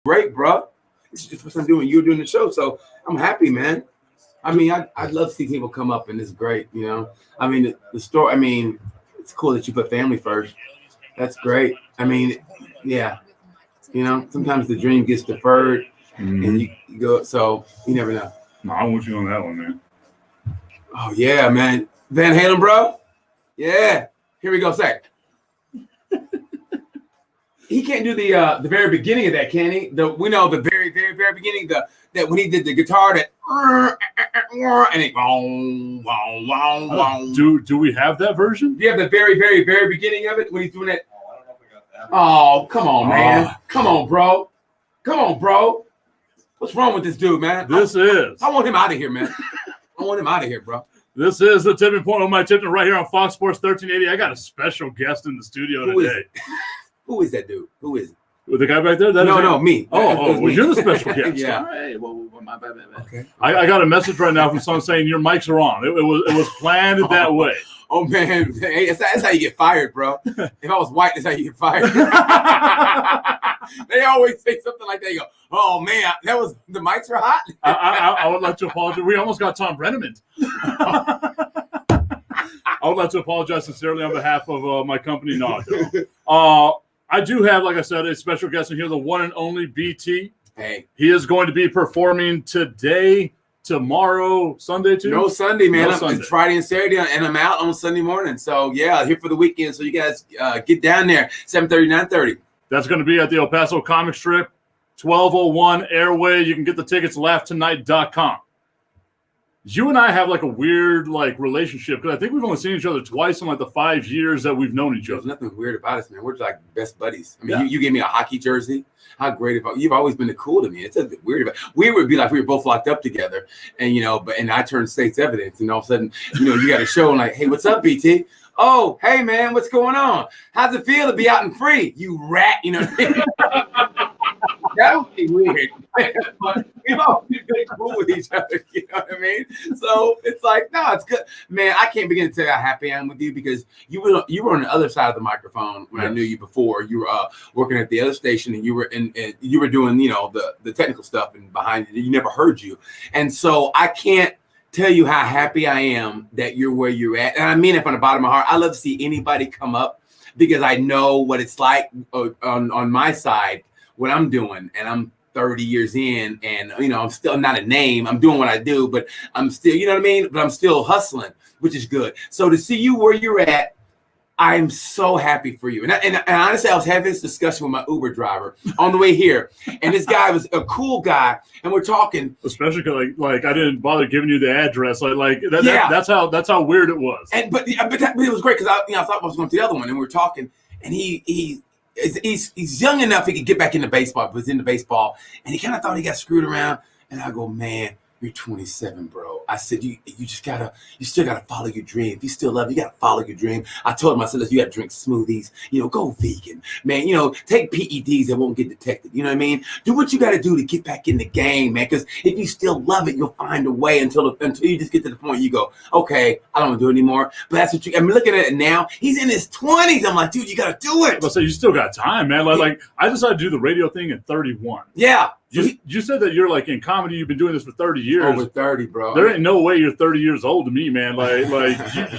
great, bro. This is the first time you're doing the show, so I'm happy, man. I mean, I'd love to see people come up, and it's great, you know. I mean, the story. I mean, it's cool that you put family first. That's great. I mean, yeah, you know, sometimes the dream gets deferred, and you go. So you never know. No, I'm with you on that one, man. Oh yeah, man. Van Halen, bro. Yeah. Here we go. Say. He can't do the very beginning of that, can he? We know the very beginning. That when he did the guitar that and it Do we have that version? Do you have the very beginning of it when he's doing that? I don't know if we got that. Oh, come on, man. Come on, bro. Come on, bro. What's wrong with this dude, man? I want him out of here, man. I want him out of here, bro. This is the tipping point of my tipping right here on Fox Sports 1380. I got a special guest in the studio today. Who is that dude? Who is it? With the guy back there? No, me. Well, you're the special guest. Yeah. All right. Well, my bad. Okay. I got a message right now from someone saying your mics are on. It was planned that way. Oh man, hey, that's how you get fired, bro. If I was white, that's how you get fired. They always say something like that. You go, oh man, the mics were hot. I would like to apologize. We almost got Tom Brenneman. I would like to apologize sincerely on behalf of my company, Nado. I do have, like I said, a special guest in here, the one and only BT. Hey. He is going to be performing today, tomorrow, Sunday too? No Sunday, man. No Sunday. It's Friday and Saturday, and I'm out on Sunday morning. So, yeah, here for the weekend. So, you guys get down there, 7:30, 9:30. That's going to be at the El Paso Comic Strip, 1201 Airway. You can get the tickets, laughtonight.com. You and I have like a weird relationship because I think we've only seen each other twice in like the 5 years that we've known each other. There's nothing weird about us, man. We're like best buddies. I mean, you gave me a hockey jersey. How great you've always been cool to me. It's a weird about. We would be like we were both locked up together, and and I turned state's evidence, and all of a sudden, you got a show and like, hey, what's up, BT? Oh, hey man, what's going on? How's it feel to be out and free? You rat, That would be weird. But we've always been cool with each other, you know what I mean? So it's like, no, it's good. Man, I can't begin to tell you how happy I am with you because you were on the other side of the microphone when I knew you before. You were working at the other station and you were doing, the technical stuff and behind it. You never heard you. And so I can't tell you how happy I am that you're where you're at. And I mean it from the bottom of my heart. I love to see anybody come up because I know what it's like on my side, what I'm doing, and I'm 30 years in, and I'm still not a name. I'm doing what I do, but I'm still, you know what I mean? But I'm still hustling, which is good. So to see you where you're at, I'm so happy for you. And honestly, I was having this discussion with my Uber driver on the way here, and this guy was a cool guy, and we're talking. Especially because like I didn't bother giving you the address. That's how weird it was. But it was great because I thought I was going to the other one, and we were talking, and he's young enough he could get back into baseball, but was into baseball, and he kind of thought he got screwed around. And I go, man, you're 27, bro. I said, you still gotta follow your dream. If you still love it, you gotta follow your dream. I told him, I said, listen, you gotta drink smoothies, go vegan, man, take PEDs that won't get detected. You know what I mean? Do what you gotta do to get back in the game, man. Because if you still love it, you'll find a way until you just get to the point you go, okay, I don't want to do it anymore. But that's what I'm looking at it now. He's in his 20s. I'm like, dude, you gotta do it. So you still got time, man. Like I decided to do the radio thing at 31. Yeah. You said that you're like in comedy. You've been doing this for 30 years. Over 30, bro. There ain't no way you're 30 years old to me, man. Like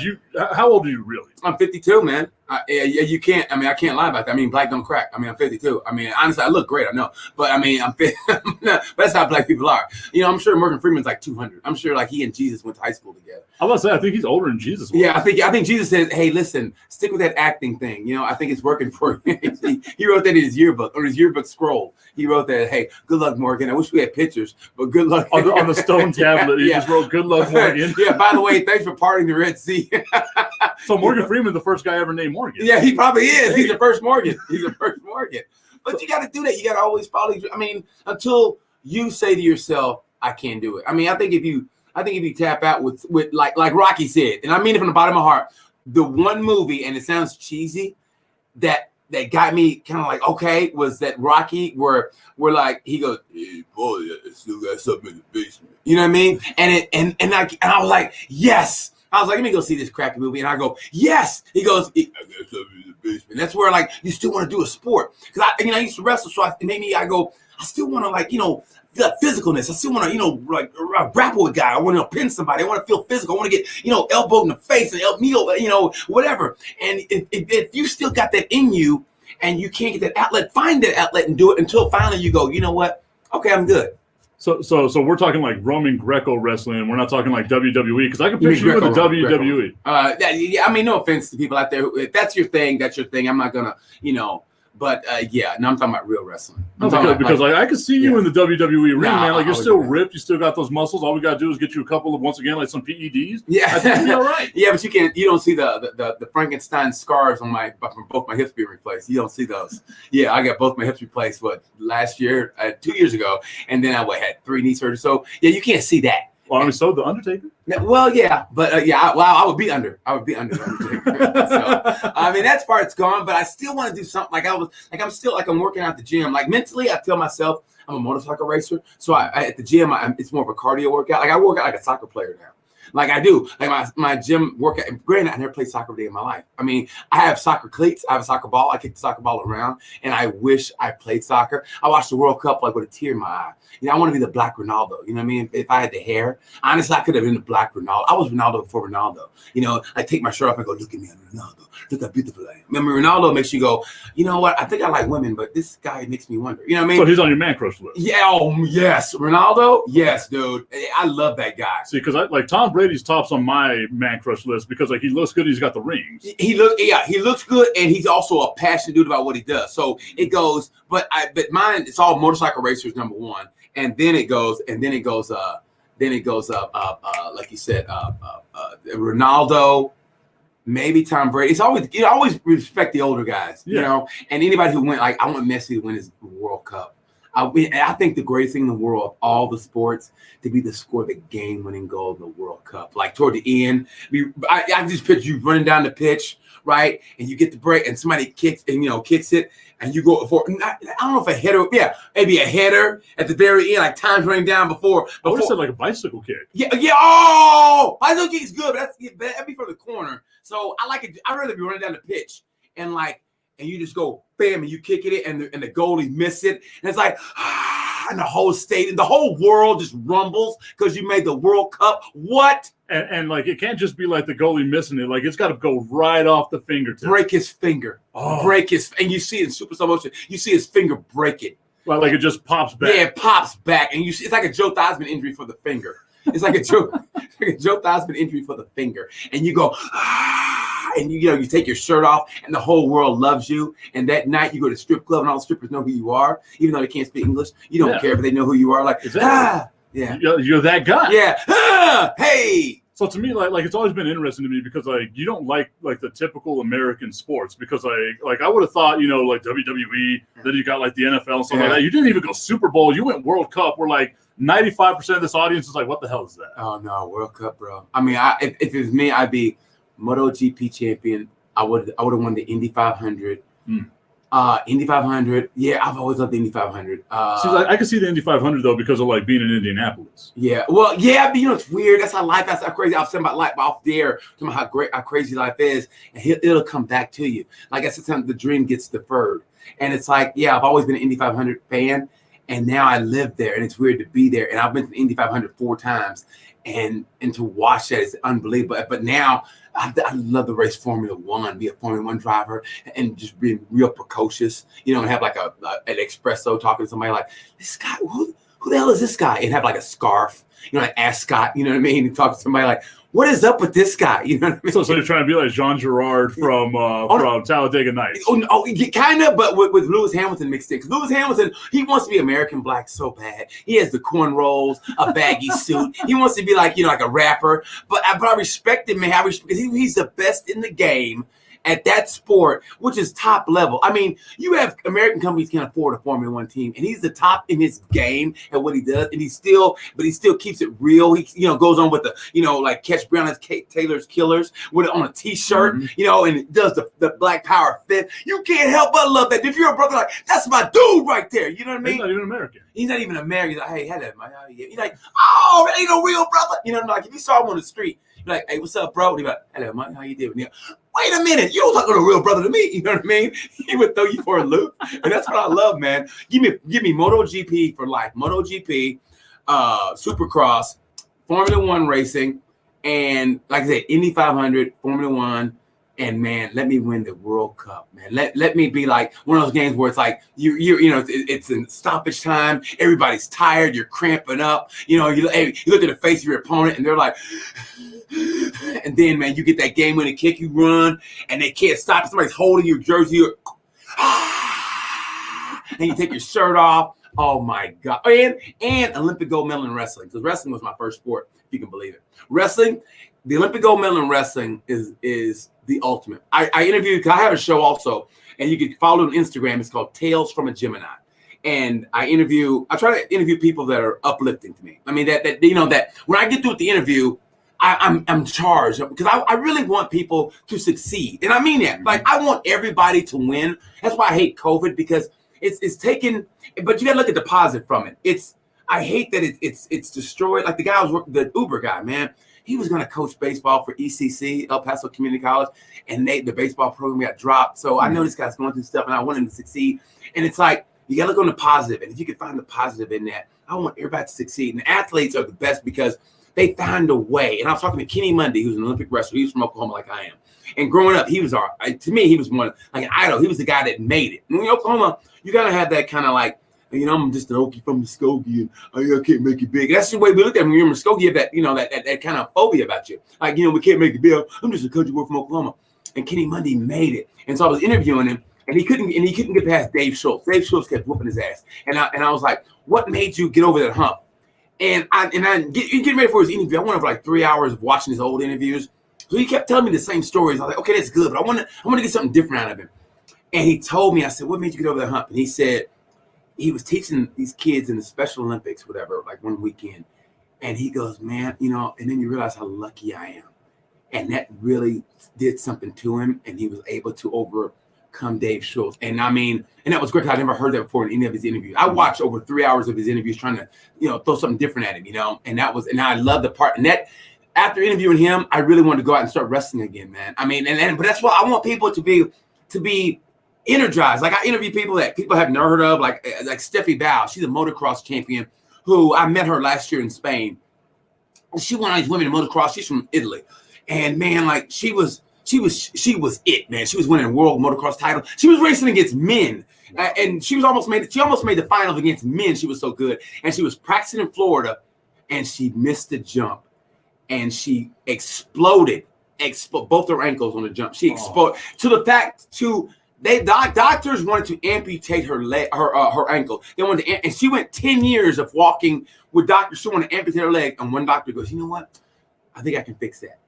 you. How old are you really? I'm 52, man. You can't. I mean, I can't lie about that. I mean, black don't crack. I mean, I'm 52. I mean, honestly, I look great. I know, but I mean, I'm 50. But that's how black people are. I'm sure Morgan Freeman's like 200. I'm sure like he and Jesus went to high school together. I was about to say, I think he's older than Jesus was. Yeah, I think Jesus said, "Hey, listen, stick with that acting thing. I think it's working for you." He wrote that in his yearbook or his yearbook scroll. He wrote that, "Hey, good luck, Morgan. I wish we had pictures, but good luck." On the stone tablet, he just wrote, "Good luck, Morgan." Yeah. By the way, thanks for parting the Red Sea. So Morgan Freeman, the first guy ever named Morgan. Yeah, he probably is. He's the first Morgan. But you got to do that. You got to always follow. I mean, until you say to yourself, "I can't do it." I mean, I think if you tap out with like Rocky said, and I mean it from the bottom of my heart, the one movie, and it sounds cheesy, that got me kind of like, okay, was that Rocky where like he goes, "Hey, boy, I still got something in the basement." You know what I mean? And I was like, yes. I was like, let me go see this crappy movie. And I go, yes. He goes, that's where like you still want to do a sport. Because I used to wrestle. So I still want to like, the physicalness. I still want to, like grapple with a guy. I want to pin somebody. I want to feel physical. I want to get, elbowed in the face and whatever. And if you still got that in you and you can't get that outlet, find that outlet and do it until finally you go, you know what? Okay, I'm good. So we're talking like Roman Greco wrestling. We're not talking like WWE because I can picture you in the WWE. Yeah, I mean, no offense to people out there. If that's your thing, that's your thing. I'm not gonna, But yeah, no, I'm talking about real wrestling. Because I can see you in the WWE ring, man. Like you're still right. ripped, you still got those muscles. All we gotta do is get you a couple of, once again, like some PEDs. Yeah, I think you'll be all right. Yeah, but you don't see the Frankenstein scars on from both my hips being replaced. You don't see those. Yeah, I got both my hips replaced. Last year, 2 years ago, and then I had 3 knee surgeries. So yeah, you can't see that. Well, I mean, so the Undertaker. Well, yeah, but I would be under. I would be under the Undertaker. So, I mean, that part's gone, but I still want to do something. I'm working out at the gym. Like mentally, I tell myself I'm a motorcycle racer. So at the gym, it's more of a cardio workout. Like I work out like a soccer player now. Like I do, like my gym workout. Granted, I never played soccer a day in my life. I mean, I have soccer cleats. I have a soccer ball. I kick the soccer ball around, and I wish I played soccer. I watched the World Cup like with a tear in my eye. I want to be the Black Ronaldo. You know what I mean? If I had the hair, honestly, I could have been the Black Ronaldo. I was Ronaldo before Ronaldo. I take my shirt off and go, look at me, I'm Ronaldo. Look how beautiful I am. Remember, Ronaldo makes you go, you know what? I think I like women, but this guy makes me wonder. You know what I mean? So he's on your man crush list. Yeah. Oh, yes. Ronaldo? Yes, dude. I love that guy. See, because like Tom Brady's tops on my man crush list because like he looks good. He's got the rings. He looks good, and he's also a passionate dude about what he does. So it goes, but mine, it's all motorcycle racers, number one. And then it goes, like you said, Ronaldo, maybe Tom Brady. You always respect the older guys, and anybody who went, like I want Messi to win his World Cup. I think the greatest thing in the world of all the sports to be the score the game-winning goal of the World Cup. Like toward the end, I just picture you running down the pitch, right, and you get the break, and somebody kicks it. And you go for, I don't know if a header, maybe a header at the very end, like time's running down before. I would have said like a bicycle kick. Yeah. Oh, bicycle kick's good, but that'd be from the corner. So I like it. I'd rather be running down the pitch and you just go bam, and you kick it, and the goalie miss it, and it's like, and the whole stadium, the whole world just rumbles because you made the World Cup. What? And like it can't just be like the goalie missing it. Like it's got to go right off the fingertip. Break his finger. And you see it in super slow motion. You see his finger break it. Like it just pops back. Yeah, it pops back, and you see it's like a Joe Theismann injury for the finger. It's like a Joe Theismann injury for the finger, and you go, and you take your shirt off, and the whole world loves you. And that night you go to the strip club, and all the strippers know who you are, even though they can't speak English. You don't care, but they know who you are. Like, yeah, you're that guy. Yeah, hey. So to me, like it's always been interesting to me because like you don't like the typical American sports because like I would have thought like WWE, then you got like the NFL and stuff like that. You didn't even go Super Bowl. You went World Cup. Where like 95% of this audience is like, what the hell is that? Oh no, World Cup, bro. I mean, if it was me, I'd be MotoGP champion. I would have won the Indy 500. Indy 500. Yeah, I've always loved the Indy 500. I can see the Indy 500 though because of like being in Indianapolis. Yeah, well, yeah, but it's weird. That's how life. That's how crazy. I've said about life off the air, talking about how crazy life is, and it'll come back to you. Like I said, sometimes the dream gets deferred, and it's like, yeah, I've always been an Indy 500 fan, and now I live there, and it's weird to be there. And I've been to the Indy 500 4 times, and to watch that is unbelievable. But now I love the race Formula One, be a Formula One driver, and just being real precocious, and have like an espresso, talking to somebody like, this guy, who the hell is this guy? And have like a scarf, like ascot, you know what I mean? And talk to somebody like, what is up with this guy? You know what I mean? So you're trying to be like Jean Girard from Talladega Nights. Kind of, but with Lewis Hamilton mixed in. Because Lewis Hamilton, he wants to be American black so bad. He has the cornrows, a baggy suit. He wants to be like, like a rapper. But I respect him, man. Because he's the best in the game at that sport, which is top level. I mean, you have American companies can't afford a Formula One team, and he's the top in his game at what he does, and he still keeps it real. He goes on with the like Catch Brown Taylor's Killers with it on a T-shirt, and does the Black Power fit. You can't help but love that. If you're a brother, like that's my dude right there. You know what I mean? He's not even American. He's not even American. He's like, hey, hello, man. He's like, oh, that ain't no real brother. Like if you saw him on the street, You're like, hey, what's up, bro? He's like, hello, Mike, how you doing? Yeah. Wait a minute, you don't talk to a real brother to me. You know what I mean? He would throw you for a loop, and that's what I love, man. Give me MotoGP for life. MotoGP, Supercross, Formula One racing, and like I said, Indy 500, Formula One. And man, let me win the World Cup, man. Let me be like one of those games where it's like you know it's in stoppage time. Everybody's tired. You're cramping up. You know, you look at the face of your opponent, and they're like, and then man, you get that game-winning kick. You run, and they can't stop. Somebody's holding your jersey, and you take your shirt off. Oh my God! And Olympic gold medal in wrestling, because wrestling was my first sport, if you can believe it. Wrestling. The Olympic gold medal in wrestling is the ultimate. I interviewed, because I have a show also, and you can follow it on Instagram. It's called Tales from a Gemini. And I try to interview people that are uplifting to me. I mean, that you know, that when I get through with the interview, I'm charged, because I really want people to succeed. And I mean that. Like, I want everybody to win. That's why I hate COVID, because it's taken, but you gotta look at the positive from it. I hate that it's destroyed. Like the Uber guy, man. He was going to coach baseball for ECC, El Paso Community College, and the baseball program got dropped. So I know this guy's going through stuff, and I want him to succeed. And it's like, you got to look on the positive. And if you can find the positive in that, I want everybody to succeed. And athletes are the best because they find a way. And I was talking to Kenny Mundy, who's an Olympic wrestler. He was from Oklahoma like I am. And growing up, he was to me, he was one like an idol. He was the guy that made it. And in Oklahoma, you got to have that kind of like, you know, I'm just an Okie from Muskogee, and I can't make it big. That's the way we look at it. When you're in Muskogee, you have that, you know, that kind of phobia about you. Like, you know, we can't make it big. I'm just a country boy from Oklahoma. And Kenny Mundy made it. And so I was interviewing him, and he couldn't get past Dave Schultz. Dave Schultz kept whooping his ass. And I was like, what made you get over that hump? And I getting ready for his interview. I went over like 3 hours of watching his old interviews. So he kept telling me the same stories. I was like, okay, that's good, but I want to get something different out of him. And he told me, I said, what made you get over that hump? And he said, he was teaching these kids in the Special Olympics, whatever, like one weekend. And he goes, man, you know, and then you realize how lucky I am. And that really did something to him. And he was able to overcome Dave Schultz. And I mean, and that was great. I never heard that before in any of his interviews. I watched over 3 hours of his interviews trying to, you know, throw something different at him, you know. And I love the part. And that, after interviewing him, I really wanted to go out and start wrestling again, man. I mean, but that's why I want people to be energized. Like, I interview people that people have never heard of, like Steffi Bow. She's a motocross champion who I met her last year in Spain. And she won all these women in motocross. She's from Italy. And man, like she was it, man. She was winning a world motocross title. She was racing against men. And she almost made the finals against men. She was so good. And she was practicing in Florida, and she missed the jump. And she exploded both her ankles on the jump. She exploded to the fact doctors wanted to amputate her leg, her ankle. They wanted to, and she went 10 years of walking with doctors. She wanted to amputate her leg, and one doctor goes, "You know what? I think I can fix that."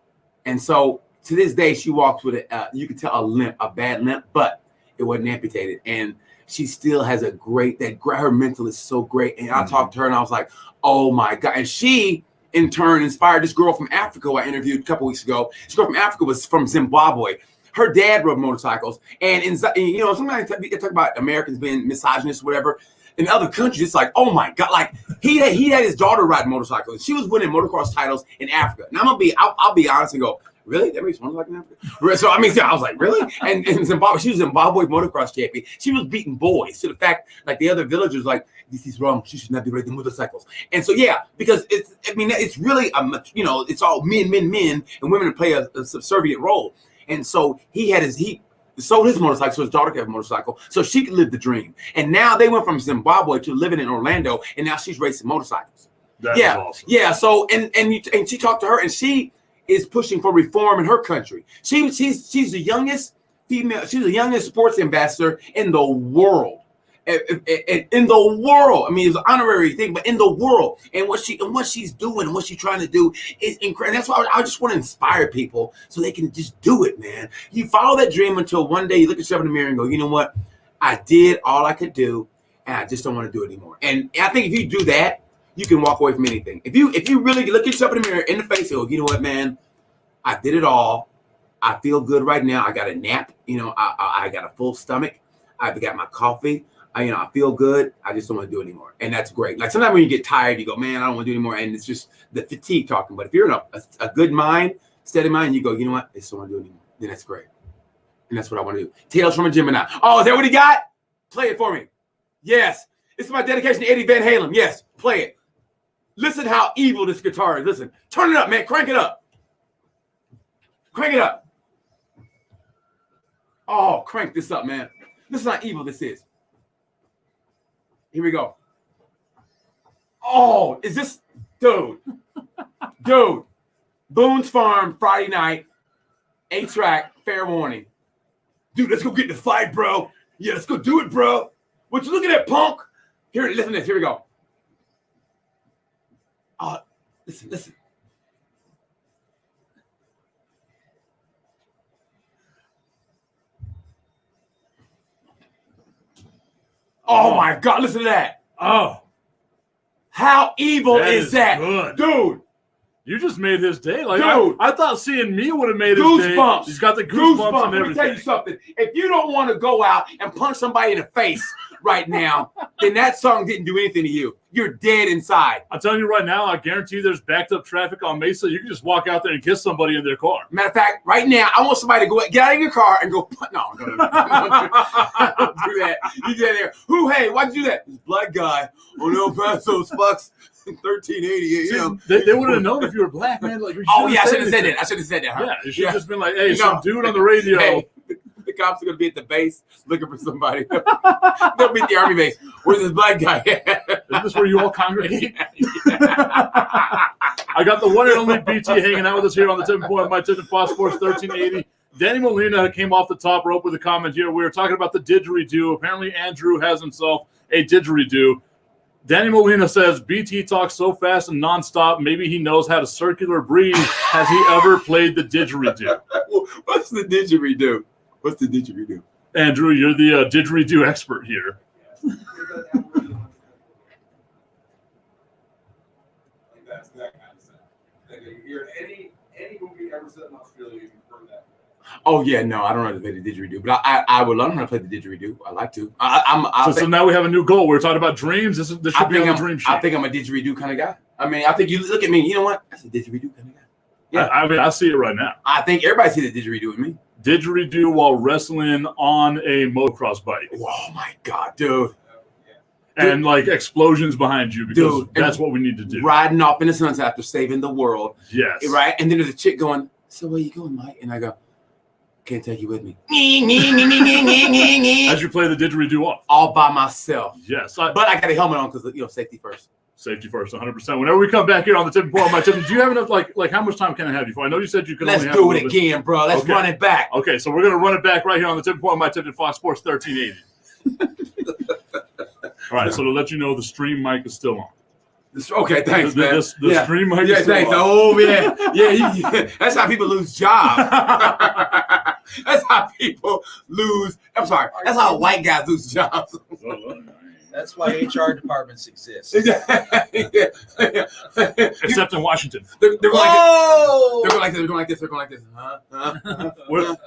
And so to this day, she walks with you could tell a bad limp, but it wasn't amputated. And she still has her mental is so great. And I talked to her, and I was like, "Oh my God!" And she, in turn, inspired this girl from Africa who I interviewed a couple weeks ago. This girl from Africa was from Zimbabwe. Her dad rode motorcycles, and you know, sometimes they talk about Americans being misogynist, whatever. In other countries, it's like, oh my God, like he had his daughter ride motorcycles. She was winning motocross titles in Africa. Now I'll be honest and go, really? That makes motorcycle in Africa? So I mean, I was like, really? And in Zimbabwe, she was Zimbabwe motocross champion. She was beating boys to the fact, like the other villagers, like, this is wrong. She should not be riding motorcycles. And so yeah, because it's really you know, it's all men, and women play a subservient role. And so he sold his motorcycle so his daughter could have a motorcycle so she could live the dream. And now they went from Zimbabwe to living in Orlando, and now she's racing motorcycles. That's awesome. Yeah. So and she talked to her, and she is pushing for reform in her country. She's the youngest female. She's the youngest sports ambassador in the world. In the world, I mean, it's an honorary thing, but in the world, and what she's doing, and what she's trying to do is incredible. That's why I just want to inspire people so they can just do it, man. You follow that dream until one day you look at yourself in the mirror and go, you know what? I did all I could do, and I just don't want to do it anymore. And I think if you do that, you can walk away from anything. If you really look at yourself in the mirror in the face and go, you know what, man? I did it all. I feel good right now. I got a nap. You know, I got a full stomach. I've got my coffee. I feel good. I just don't want to do it anymore. And that's great. Like sometimes when you get tired, you go, man, I don't want to do it anymore. And it's just the fatigue talking. But if you're in a good mind, steady mind, you go, you know what? I just don't want to do it anymore. Then that's great. And that's what I want to do. Tales from a Gemini. Oh, is that what he got? Play it for me. Yes. It's my dedication to Eddie Van Halen. Yes. Play it. Listen how evil this guitar is. Listen. Turn it up, man. Crank it up. Crank it up. Oh, crank this up, man. Listen how evil this is. Here we go. Oh, is this, dude, Boone's Farm, Friday night, 8-track, fair warning. Dude, let's go get in the fight, bro. Yeah, let's go do it, bro. What you looking at, punk? Here, listen to this. Here we go. Listen. Oh my God, listen to that. Oh. How evil That is is that? good. Dude. You just made his day. Like Dude. I thought seeing me would have made his day. Goosebumps. He's got the goosebumps and Let me tell you everything. something. If you don't want to go out and punch somebody in the face right now, then that song didn't do anything to you. You're dead inside. I'm telling you right now, I guarantee there's backed up traffic on Mesa. You can just walk out there and kiss somebody in their car. Matter of fact, right now, I want somebody to go get out of your car and go, no. Don't do that. You get there. Hey, why'd you do that? This black guy on El Paso's Fox 1380 AM. They wouldn't have known if you were black, man. Like, Oh, yeah, I should have said that. Huh? Yeah, you should have just been like, hey, some dude on the radio. Hey, the cops are going to be at the base looking for somebody. They'll be at the Army base. Where's this black guy? Is this where you all congregate? I got the one and only BT hanging out with us here on the tipping point of my tip and Fox Sports 1380. Danny Molina came off the top rope with a comment here. We were talking about the didgeridoo. Apparently, Andrew has himself a didgeridoo. Danny Molina says, BT talks so fast and nonstop, maybe he knows how to circular breathe. Has he ever played the didgeridoo? What's the didgeridoo? What's the didgeridoo? Andrew, you're the didgeridoo expert here. That's that kind of stuff. Like, if you hear any movie ever set in Australia, you've heard that. Oh, yeah, no, I don't know how to play the didgeridoo, but I would learn how to play the didgeridoo. I like to. So now we have a new goal. We're talking about dreams. This should be on the dream sheet. I think I'm a didgeridoo kind of guy. I mean, I think you look at me, you know what? That's a didgeridoo kind of guy. Yeah. I mean, I see it right now. I think everybody sees the didgeridoo with me. Didgeridoo while wrestling on a motocross bike. Oh, my God, dude. And like explosions behind you because Dude, that's what we need to do. Riding off in the sunset after saving the world. Yes. Right? And then there's a chick going, so where you going, Mike? And I go, can't take you with me. As you play the didgeridoo off. All by myself. Yes. But I got a helmet on because, safety first. Safety first, 100%. Whenever we come back here on the tipping point of my tipping, do you have enough, like how much time can I have you for? I know you said you could Let's only have do a it little bit. again, bro. Let's run it back. Okay, so we're going to run it back right here on the tipping point of my tipping Fox Sports 1380. All right, so to let you know, the stream mic is still on. Okay, thanks, man. The stream mic is still thanks. on. Oh, yeah. Yeah, that's how people lose jobs. That's how people lose. I'm sorry. That's how white guys lose jobs. That's why HR departments exist. Except in Washington. They're going like this. They're going like this. They're going like this.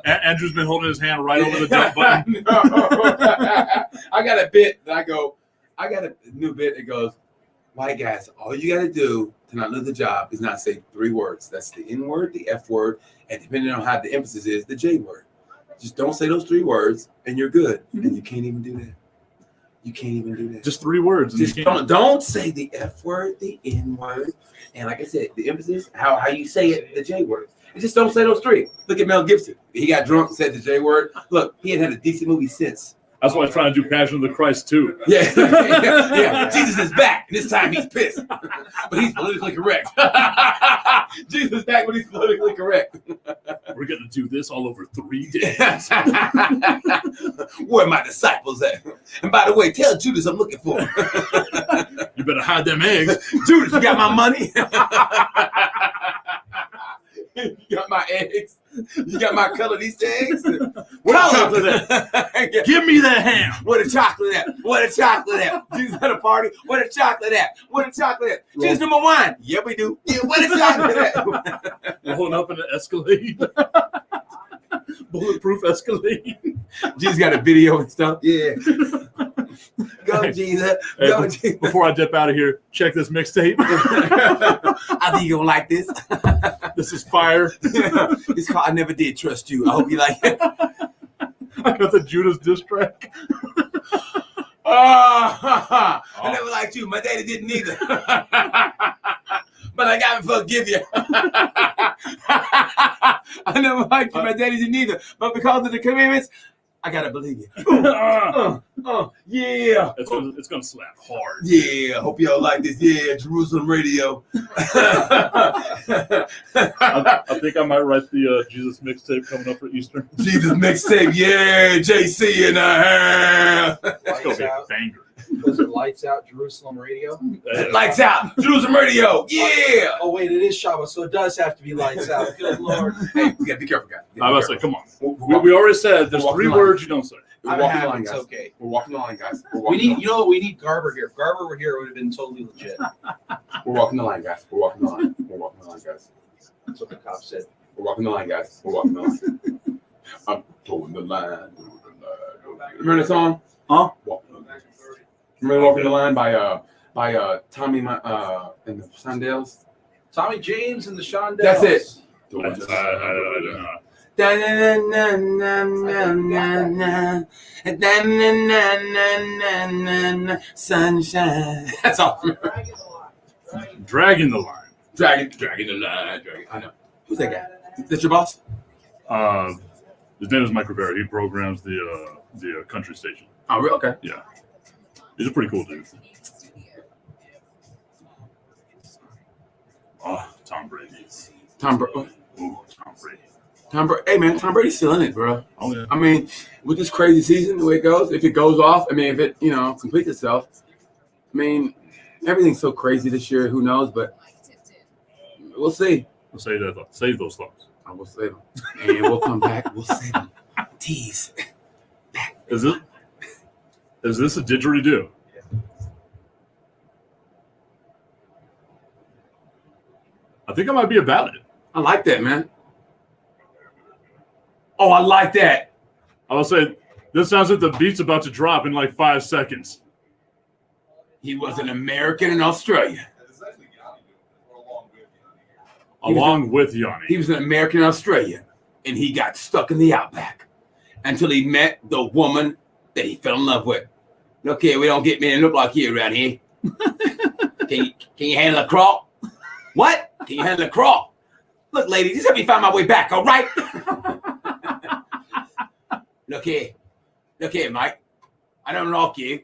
Andrew's been holding his hand right over the dump button. I got a bit that I got a new bit that goes, white guys, all you got to do to not lose the job is not say 3 words. That's the N word, the F word, and depending on how the emphasis is, the J word. Just don't say those 3 words, and you're good. And you can't even do that. You can't even do that. Just 3 words. And Just don't say the F word, the N word, and like I said, the emphasis, how you say it, the J word. And just don't say those 3. Look at Mel Gibson. He got drunk and said the J word. Look, he ain't had a decent movie since. That's why I'm trying to do Passion of the Christ too. Yeah. Jesus is back. This time he's pissed, but he's politically correct. Jesus is back, but he's politically correct. We're gonna do this all over 3 days. Where are my disciples at? And by the way, tell Judas I'm looking for him. You better hide them eggs. Judas, you got my money? You got my eggs? You got my color these eggs? Where the chocolate at? Give me that ham. Where the chocolate at? Where the chocolate at? Jesus at a party? Where the chocolate at? Where the chocolate at? Jesus number 1. Yeah, we do. Yeah, where the chocolate at? Rolling up in an Escalade. Bulletproof Escalade. Jesus got a video and stuff. Yeah. Go, Jesus. Hey, Go, Jesus. before I dip out of here, check this mixtape. I think you're gonna like this. This is fire. It's called I Never Did Trust You. I hope you like it. I got the Judas diss track. I never liked you. My daddy didn't either. But I gotta forgive you. I never liked you. My daddy didn't either. But because of the commandments, I gotta believe you. Yeah. It's gonna slap hard. Yeah. Hope y'all like this. Yeah, Jerusalem Radio. I think I might write the Jesus mixtape coming up for Easter. Jesus mixtape. Yeah, JC in the house. It's gonna Lights be a out. banger. Was it Lights Out Jerusalem Radio? Lights out. Jerusalem Radio. Yeah. Oh wait, it is Shabbat, so it does have to be Lights Out. Good Lord. Hey, we gotta be careful, guys. I was like, come on. We already said there's We're walking 3 the line. words you don't say. We're I'm walking the happy. line, It's guys. okay. We're walking the line, guys. We're We walking need, the you know what? We need Garber here. If Garber were here, it would have been totally legit. line. We're walking the line, guys. We're walking the line. We're walking the line, guys. That's what the cop said. We're walking the line, guys. We're walking the line. I'm towing the line. Remember the song? Huh? Walking the line. Remember Walking the Line by Tommy and the Sundays? Tommy James and the Shondells. That's it. I don't know. Sunshine. That's all. Dragging the line. Dragging the line. I know. Who's that guy? That's your boss? His name is Mike Rivera. He programs the country station. Oh, real? Okay. Yeah, he's a pretty cool dude. Oh, Tom Brady. Tom Brady. Ooh, Tom Brady. Hey man, Tom Brady's still in it, bro. Oh yeah. I mean, with this crazy season, the way it goes, if it goes off, I mean, if it completes itself, I mean, everything's so crazy this year. Who knows? But we'll see. We'll say that. Save those thoughts. I will save them, and we'll come back. We'll save them. Tease. Is this a didgeridoo? I think I might be about it. I like that, man. Oh, I like that. I will say this sounds like the beat's about to drop in like 5 seconds. He was an American in Australia. And it's actually Yanni doing it, or along with Yanni. Along with Yanni. He was an American in Australia, and he got stuck in the outback until he met the woman that he fell in love with. Look here, we don't get men that look like you around here. Can you handle a crawl? What? Can you handle a crawl? Look, lady, just help me find my way back, all right? Look here, Mike. I don't like you,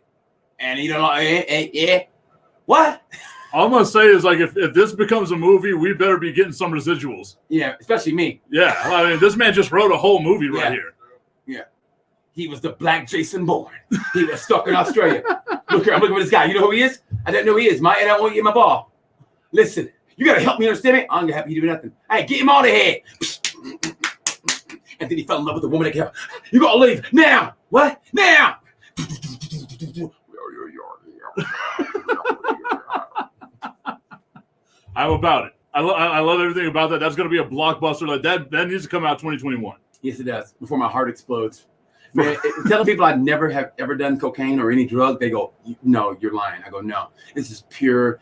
and you don't like yeah. What? All I'm gonna say is like if this becomes a movie, we better be getting some residuals. Yeah, especially me. Yeah, I mean this man just wrote a whole movie right Yeah. here. He was the black Jason Bourne. He was stuck in Australia. Look here, I'm looking for this guy. You know who he is? I don't know who he is, Mike, and I don't want to get my ball. Listen, you gotta help me understand me. I'm gonna help you do nothing. Hey, get him out of here. And then he fell in love with the woman that kept, you gotta leave now. What? Now. I'm about it. I love everything about that. That's gonna be a blockbuster. Like that needs to come out 2021. Yes, it does. Before my heart explodes. Man, telling people I never have ever done cocaine or any drug, they go, no, you're lying. I go, no, this is pure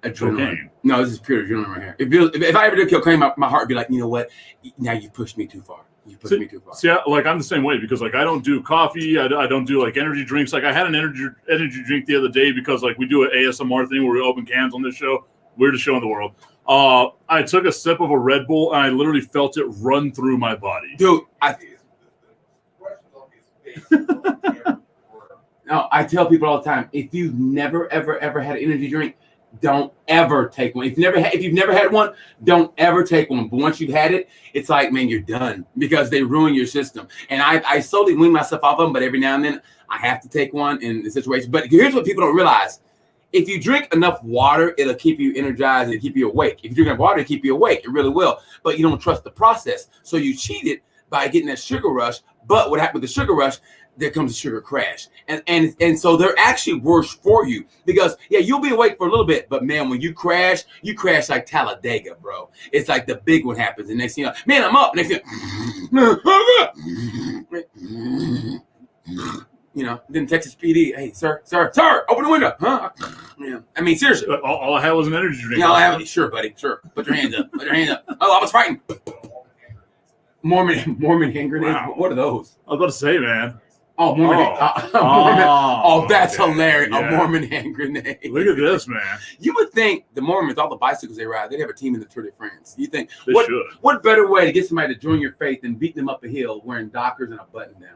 adrenaline. Cocaine. No, this is pure adrenaline right here. If I ever did cocaine, my heart would be like, you know what? Now you pushed me too far. You pushed me too far. See, like I'm the same way because like I don't do coffee. I don't do like energy drinks. Like I had an energy drink the other day because like we do an ASMR thing where we open cans on this show. Weirdest show in the world. I took a sip of a Red Bull and I literally felt it run through my body. Dude, The question's on his face. no, I tell people all the time, if you've never, ever, ever had an energy drink, don't ever take one. If you've never had one, don't ever take one. But once you've had it, it's like, man, you're done because they ruin your system. And I slowly wean myself off of them, but every now and then I have to take one in the situation. But here's what people don't realize. If you drink enough water, it'll keep you energized and keep you awake. If you drink enough water, it'll keep you awake. It really will. But you don't trust the process. So you cheated by getting that sugar rush. But what happened with the sugar rush, there comes a sugar crash. And so they're actually worse for you because, yeah, you'll be awake for a little bit. But, man, when you crash like Talladega, bro. It's like the big one happens. And next thing you know, man, I'm up. Next thing you know, You know, then Texas PD, hey, sir, open the window, huh? Yeah, I mean, seriously. All I had was an energy drink. Yeah, sure, buddy, sure. Put your hands up. Oh, I was fighting. Mormon hand grenades. Wow. What are those? I was about to say, man. Oh, Mormon. That's okay. hilarious. Yeah. A Mormon hand grenade. Look at this, man. You would think the Mormons, all the bicycles they ride, they'd have a team in the Tour de France. You think They what? should. What better way to get somebody to join your faith than beating them up a hill wearing Dockers and a button down?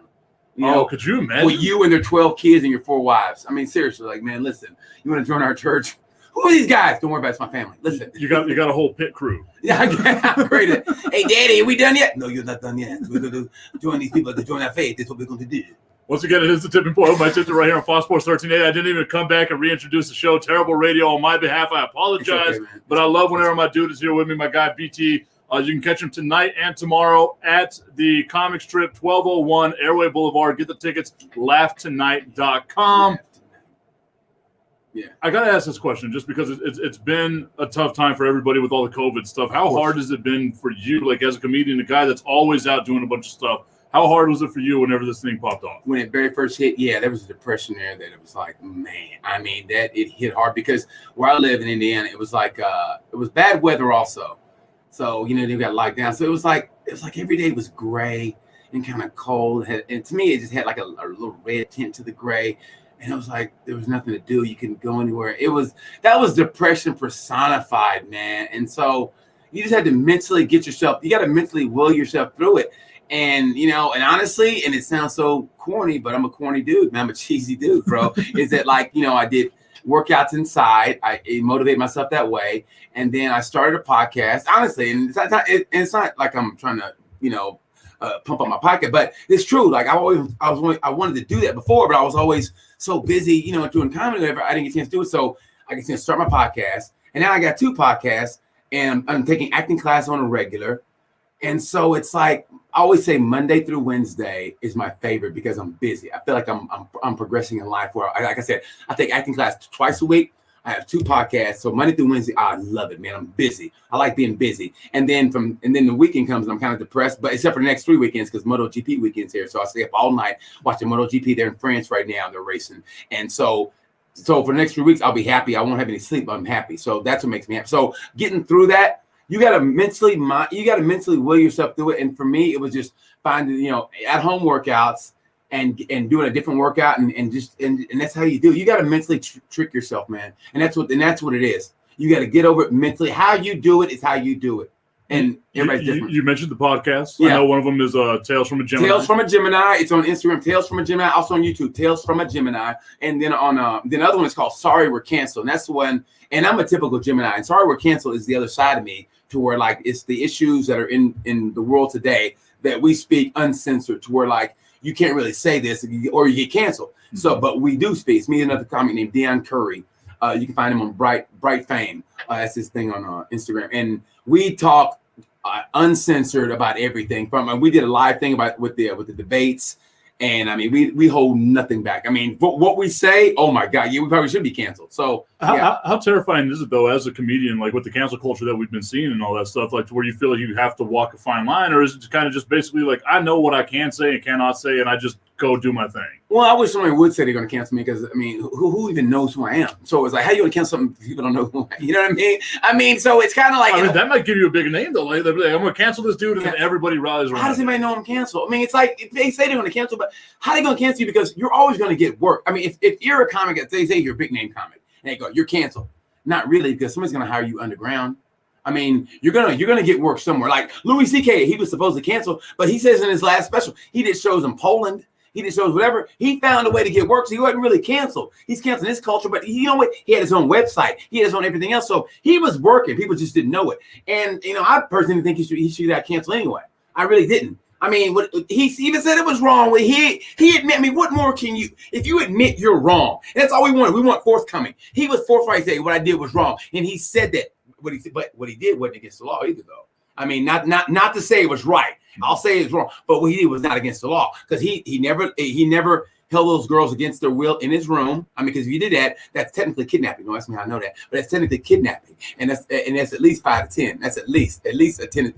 You know, Could you imagine? with you and their 12 kids and your 4 wives. I mean, seriously, like, man, listen, you want to join our church? Who are these guys? Don't worry about it. It's my family. Listen. You got a whole pit crew. Yeah, I'm great. Hey, Daddy, are we done yet? No, you're not done yet. We're going to join these people to join our faith. That's what we're going to do. Once again, it is the Tipping Point. My sister right here on Fox Sports 1380. I didn't even come back and reintroduce the show. Terrible radio on my behalf. I apologize. It's okay, man. But I love whenever my dude is here with me, my guy BT. You can catch him tonight and tomorrow at the comic strip, 1201 Airway Boulevard. Get the tickets, laughtonight.com. Yeah. I got to ask this question just because it's been a tough time for everybody with all the COVID stuff. How hard has it been for you, like as a comedian, a guy that's always out doing a bunch of stuff? How hard was it for you whenever this thing popped off? When it very first hit, yeah, there was a depression there that it was like, man, I mean, that it hit hard because where I live in Indiana, it was like, it was bad weather also. So, you know, they got locked down. So it was like every day was gray and kind of cold. And to me, it just had like a little red tint to the gray. And it was like, there was nothing to do. You couldn't go anywhere. That was depression personified, man. And so you just had to mentally you got to mentally will yourself through it. And, you know, and honestly, and it sounds so corny, but I'm a corny dude, man. I'm a cheesy dude, bro. Is that like, you know, I did workouts inside. It motivated myself that way. And then I started a podcast, honestly. And it's not like I'm trying to, you know, pump up my pocket, but it's true. Like I wanted to do that before, but I was always so busy, you know, doing comedy, whatever. I didn't get a chance to do it. So I get a chance to start my podcast. And now I got 2 podcasts and I'm taking acting class on a regular. And so it's like, I always say Monday through Wednesday is my favorite because I'm busy. I feel like I'm progressing in life where, like I said, I take acting class twice a week. I have 2 podcasts. So Monday through Wednesday, I love it, man. I'm busy. I like being busy. And then the weekend comes and I'm kind of depressed, but except for the next 3 weekends because MotoGP weekend's here. So I stay up all night watching MotoGP. They're in France right now. They're racing. And so for the next 3 weeks, I'll be happy. I won't have any sleep, but I'm happy. So that's what makes me happy. So getting through that, you got to mentally will yourself through it. And for me, it was just finding, you know, at home workouts and doing a different workout and that's how you do it. You got to mentally trick yourself, man. And that's what it is. You got to get over it mentally. How you do it is how you do it. And everybody's different. You mentioned the podcast. Yeah. I know one of them is Tales from a Gemini. Tales from a Gemini. It's on Instagram. Tales from a Gemini. Also on YouTube. Tales from a Gemini. And then on the other one is called Sorry We're Canceled. And that's the one. And I'm a typical Gemini. And Sorry We're Canceled is the other side of me, to where like it's the issues that are in the world today that we speak uncensored, to where like you can't really say this or you get canceled. Mm-hmm. So, but we do speak. It's me and another comic named Deion Curry. You can find him on Bright Fame. That's his thing on Instagram. And we talk uncensored about everything. We did a live thing with the debates. And I mean, we hold nothing back. I mean, what we say, oh my God, yeah, we probably should be canceled. So how terrifying is it though, as a comedian, like with the cancel culture that we've been seeing and all that stuff, like to where you feel like you have to walk a fine line, or is it kind of just basically like, I know what I can say and cannot say, and I just go do my thing? Well, I wish somebody would say they're going to cancel me because, I mean, who even knows who I am? So it's like, how you going to cancel something if people don't know who I am? You know what I mean? I mean, so it's kind of like. I mean, that might give you a big name, though. Like, I'm going to cancel this dude, and then everybody rallies around. How does anybody know I'm canceled? I mean, it's like, if they say they're going to cancel, but how are they going to cancel you? Because you're always going to get work. I mean, if you're a comic, they say you're a big name comic, and they go, you're canceled. Not really, because somebody's going to hire you underground. I mean, you're gonna get work somewhere. Like Louis C.K., he was supposed to cancel, but he says in his last special, he did shows in Poland. He did shows whatever. He found a way to get work, so he wasn't really canceled. He's canceling his culture, but you know what? He had his own website. He had his own everything else. So he was working. People just didn't know it. And you know, I personally think he should have canceled anyway. I really didn't. I mean, he even said it was wrong. He admit me. What more can you? If you admit you're wrong, that's all we want. We want forthcoming. He was forthright saying what I did was wrong, and he said that. But what he did wasn't against the law either, though. I mean, not to say it was right. I'll say it's wrong, but what he did was not against the law because he never held those girls against their will in his room. I mean, because if you did that, that's technically kidnapping. Don't ask me how I know that, but that's technically kidnapping, and that's at least 5 to 10. That's at least a 10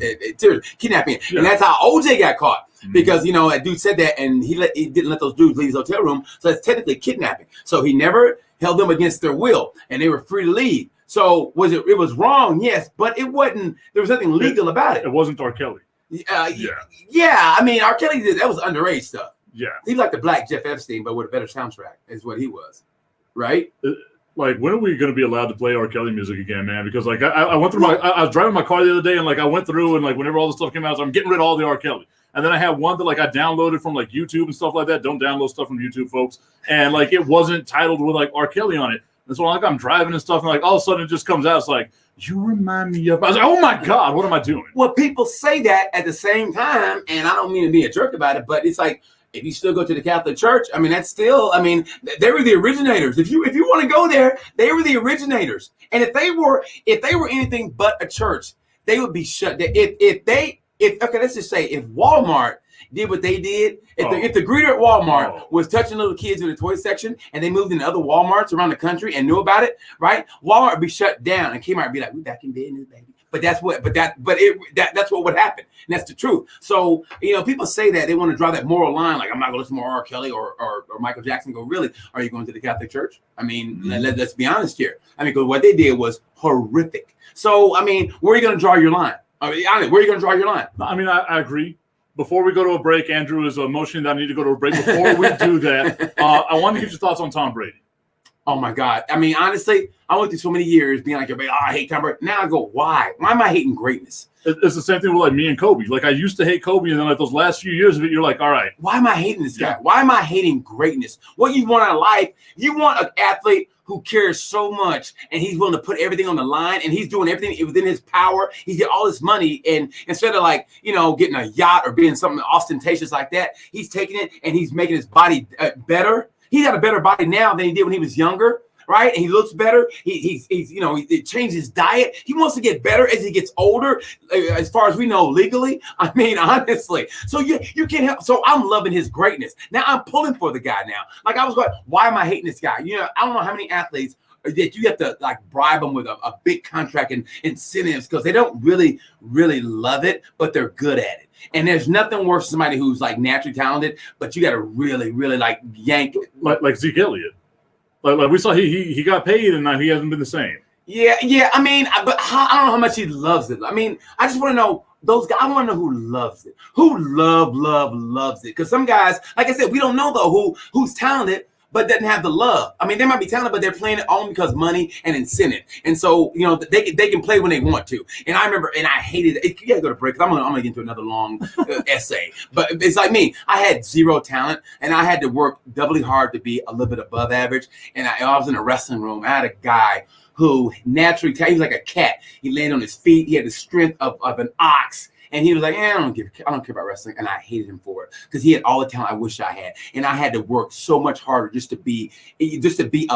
kidnapping, and that's how OJ got caught. Because that dude said that, and he didn't let those dudes leave his hotel room, so that's technically kidnapping. So he never held them against their will, and they were free to leave. So it was wrong, yes, but it wasn't. There was nothing legal about it. It wasn't R. Kelly. Yeah. I mean, R. Kelly that was underage stuff. Yeah, he's like the Black Jeff Epstein, but with a better soundtrack, is what he was, right? Like, when are we going to be allowed to play R. Kelly music again, man? Because like I went through I was driving my car the other day, and like I went through and like whenever all the stuff came out, so I'm getting rid of all the R. Kelly. And then I have one that like I downloaded from like YouTube and stuff like that. Don't download stuff from YouTube, folks. And like it wasn't titled with like R. Kelly on it. And so like I'm driving and stuff, and like all of a sudden it just comes out. It's like, you remind me of. I was like, oh my God, what am I doing? Well, people say that at the same time, and I don't mean to be a jerk about it, but it's like, if you still go to the Catholic Church, I mean, that's still, I mean, they were the originators. If you want to go there, they were the originators. And if they were anything but a church, they would be shut down. Okay, let's just say if Walmart did what they did, if the greeter at Walmart was touching little kids in the toy section, and they moved into other Walmarts around the country and knew about it, right? Walmart would be shut down, and Kmart would be like, "We back in business, baby." That's what would happen, and that's the truth. So people say that they want to draw that moral line, like I'm not going to listen to more R. Kelly or Michael Jackson. Go, really? Are you going to the Catholic Church? I mean, let's be honest here. I mean, because what they did was horrific. So I mean, where are you going to draw your line? I mean, where are you going to draw your line? I mean, I agree. Before we go to a break, Andrew is motioning that I need to go to a break. Before we do that, I want to get your thoughts on Tom Brady. Oh my God. I mean, honestly, I went through so many years being like, I hate Tom Brady. Now I go, why? Why am I hating greatness? It's the same thing with like me and Kobe. Like I used to hate Kobe, and then like those last few years of it, you're like, all right. Why am I hating this guy? Why am I hating greatness? What you want out of life, you want an athlete who cares so much, and he's willing to put everything on the line, and he's doing everything within his power. He get all this money, and instead of like, getting a yacht or being something ostentatious like that, he's taking it and he's making his body better. He's got a better body now than he did when he was younger, right? And he looks better. He changed his diet. He wants to get better as he gets older, as far as we know legally. I mean, honestly. So you can't help. So I'm loving his greatness. Now I'm pulling for the guy now. Like I was going, why am I hating this guy? I don't know how many athletes that you have to like bribe them with a big contract and incentives because they don't really, really love it, but they're good at it. And there's nothing worse than somebody who's like naturally talented, but you got to really, really like yank it. Like Zeke Elliott. Like we saw he got paid and he hasn't been the same. Yeah. I mean, but I don't know how much he loves it. I mean, I just want to know those guys. I want to know who loves it, who loves it. Because some guys, like I said, we don't know though who's talented but doesn't have the love. I mean, they might be talented, but they're playing it only because money and incentive. And so, they can play when they want to. And I remember, and I hated it. You got to go to break because I'm gonna get into another long essay. But it's like me. I had zero talent, and I had to work doubly hard to be a little bit above average. And I was in a wrestling room. I had a guy who naturally, he was like a cat. He landed on his feet. He had the strength of an ox. And he was like, I don't care about wrestling. And I hated him for it because he had all the talent I wish I had. And I had to work so much harder just to be a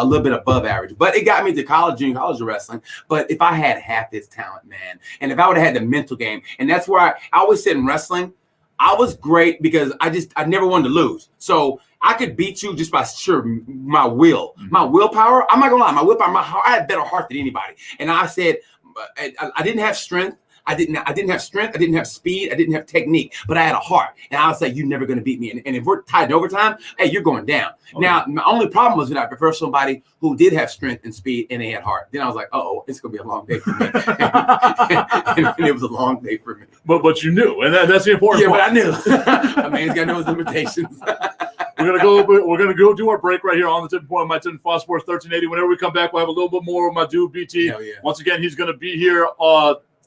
little bit above average. But it got me to junior college of wrestling. But if I had half his talent, man, and if I would have had the mental game, and that's where I always said in wrestling, I was great because I never wanted to lose. So I could beat you just by my will. My willpower, I'm not going to lie, my willpower, I had better heart than anybody. And I said, I didn't have strength. I didn't have strength. I didn't have speed. I didn't have technique, but I had a heart. And I would say, you're never going to beat me. And if we're tied to overtime, hey, you're going down. Okay. Now, my only problem was that I prefer somebody who did have strength and speed and they had heart. Then I was like, it's going to be a long day for me. and it was a long day for me. But you knew, and that's the important part. But I knew. A man's got to know his limitations. We're gonna go do our break right here on the Tipping Point of my 10 Fox Sports 1380. Whenever we come back, we'll have a little bit more of my dude BT. Yeah. Once again, he's gonna be here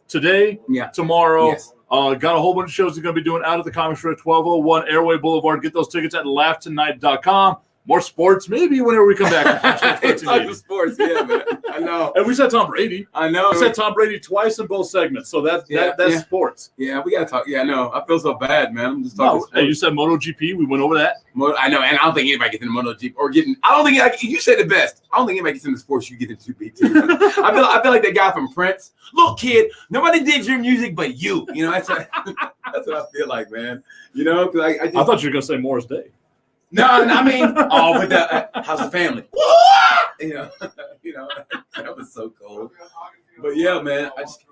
today, tomorrow. Yes. Got a whole bunch of shows he's going to be doing out at the Comic Strip, 1201 Airway Boulevard. Get those tickets at LaughTonight.com. More sports, maybe whenever we come back. It's like sports, yeah, man. I know. And we said Tom Brady. I know. We said Tom Brady twice in both segments, so that's sports. Yeah, we got to talk. Yeah, I know. I feel so bad, man. I'm just talking sports. Hey, you said MotoGP. We went over that. I know, and I don't think anybody gets into MotoGP or getting. I don't think you said it best. I don't think anybody gets into sports you get into BT. I feel like that guy from Prince. Look, kid, nobody digs your music but you. That's what I feel like, man. Because I thought you were gonna say Morris Day. No, I mean, oh, with the how's the family? You know, you know, that was so cool. But yeah, man, I just-